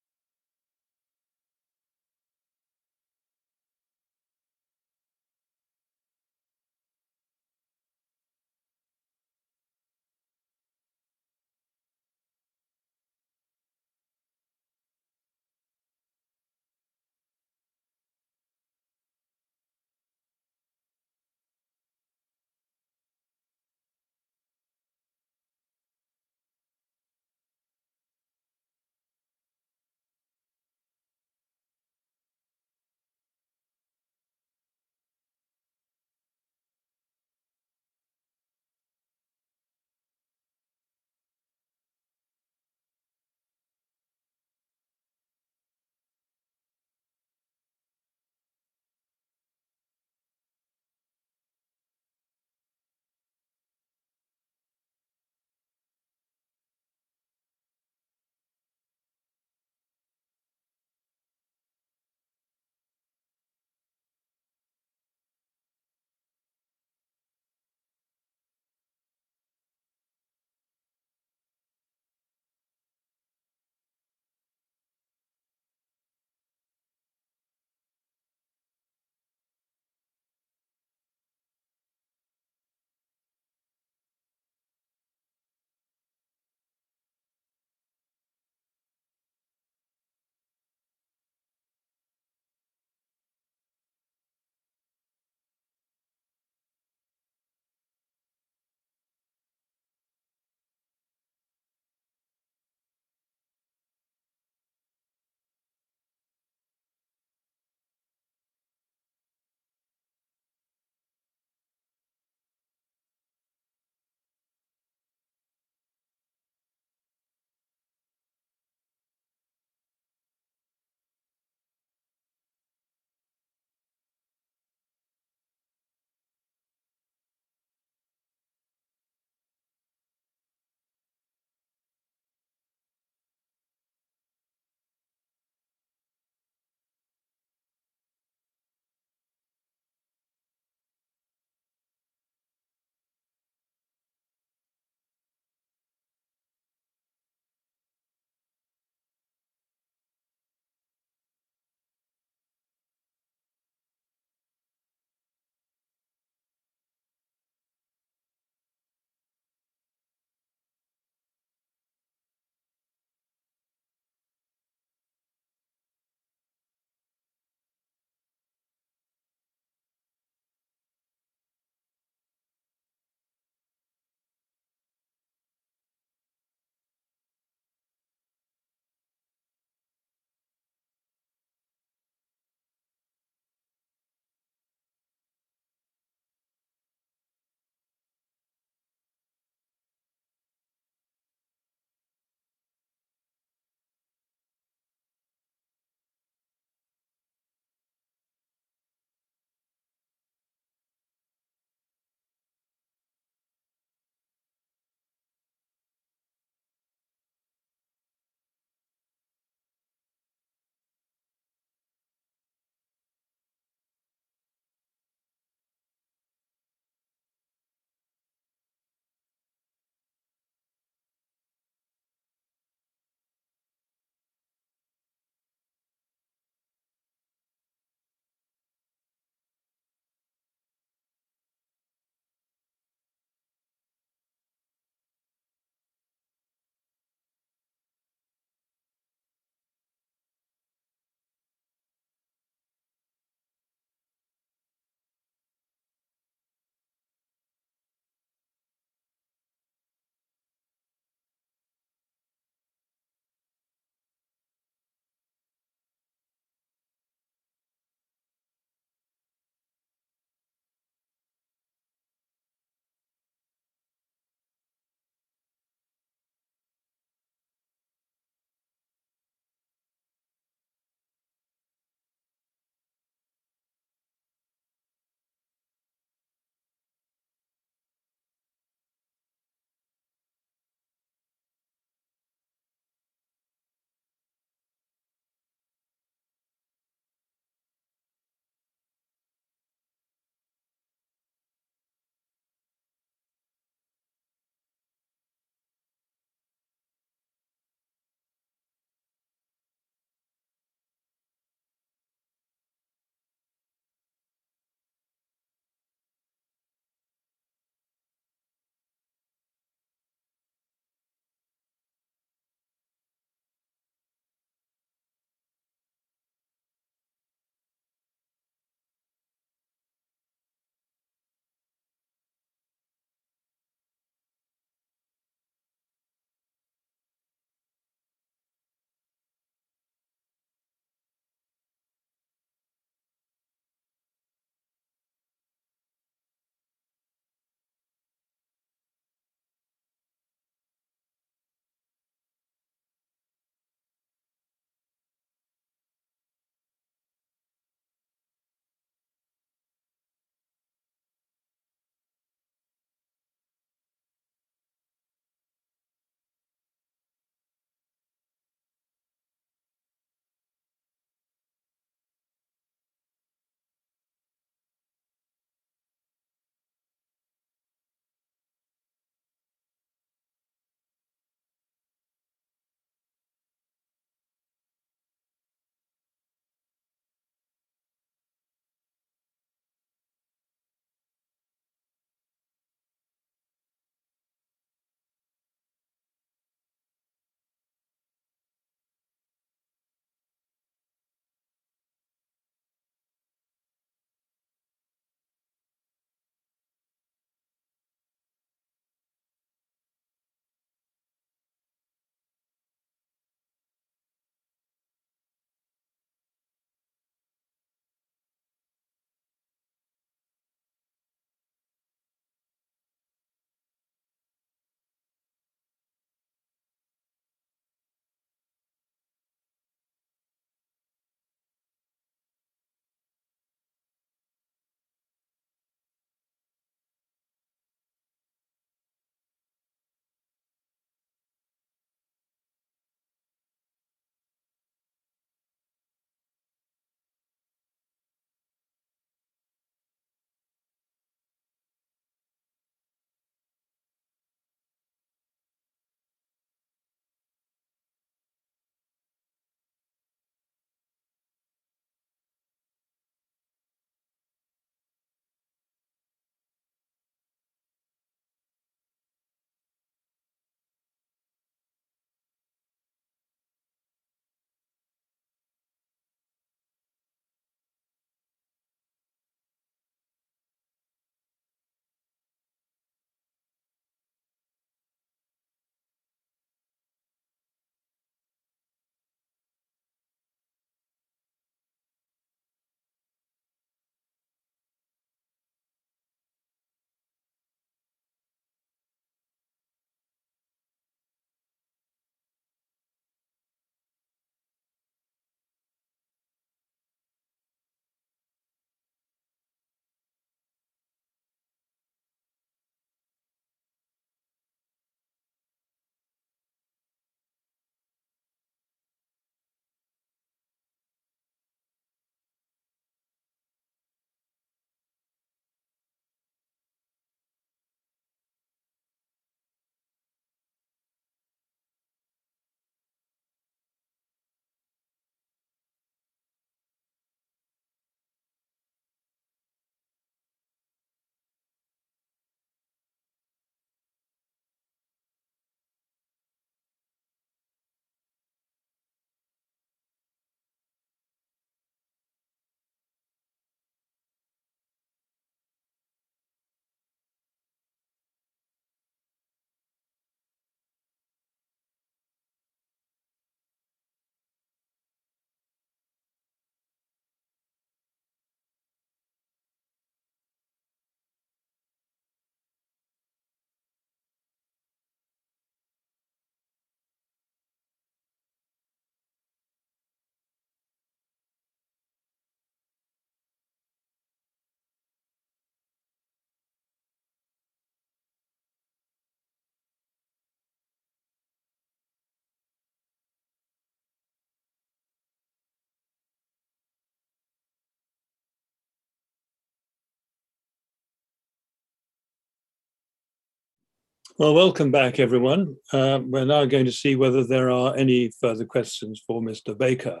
Well, welcome back, everyone. We're now going to see whether there are any further questions for Mr. Baker.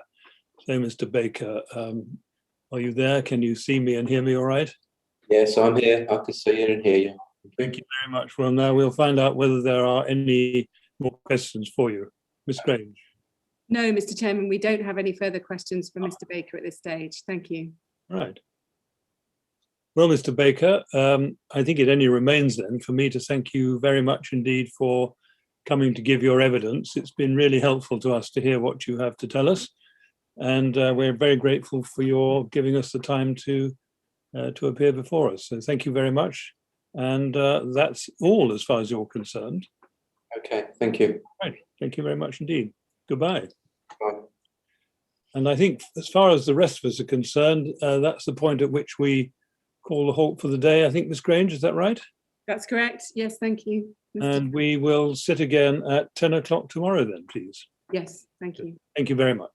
So, Mr. Baker, are you there? Can you see me and hear me all right? Yes, I'm here. I can see you and hear you. Thank you very much. Well, now we'll find out whether there are any more questions for you. Ms. Grange. No, Mr. Chairman, we don't have any further questions for Mr. Baker at this stage. Thank you. Right. Well, Mr. Baker, I think it only remains then for me to thank you very much indeed for coming to give your evidence. It's been really helpful to us to hear what you have to tell us. And we're very grateful for your giving us the time to appear before us. So thank you very much. And that's all as far as you're concerned. Okay, thank you. Right. Thank you very much indeed. Goodbye. Bye. And I think as far as the rest of us are concerned, that's the point at which we call a halt for the day. I think, Ms. Grange, is that right? That's correct. Yes, thank you. And we will sit again at 10 o'clock tomorrow then, please. Yes, thank you. Thank you very much.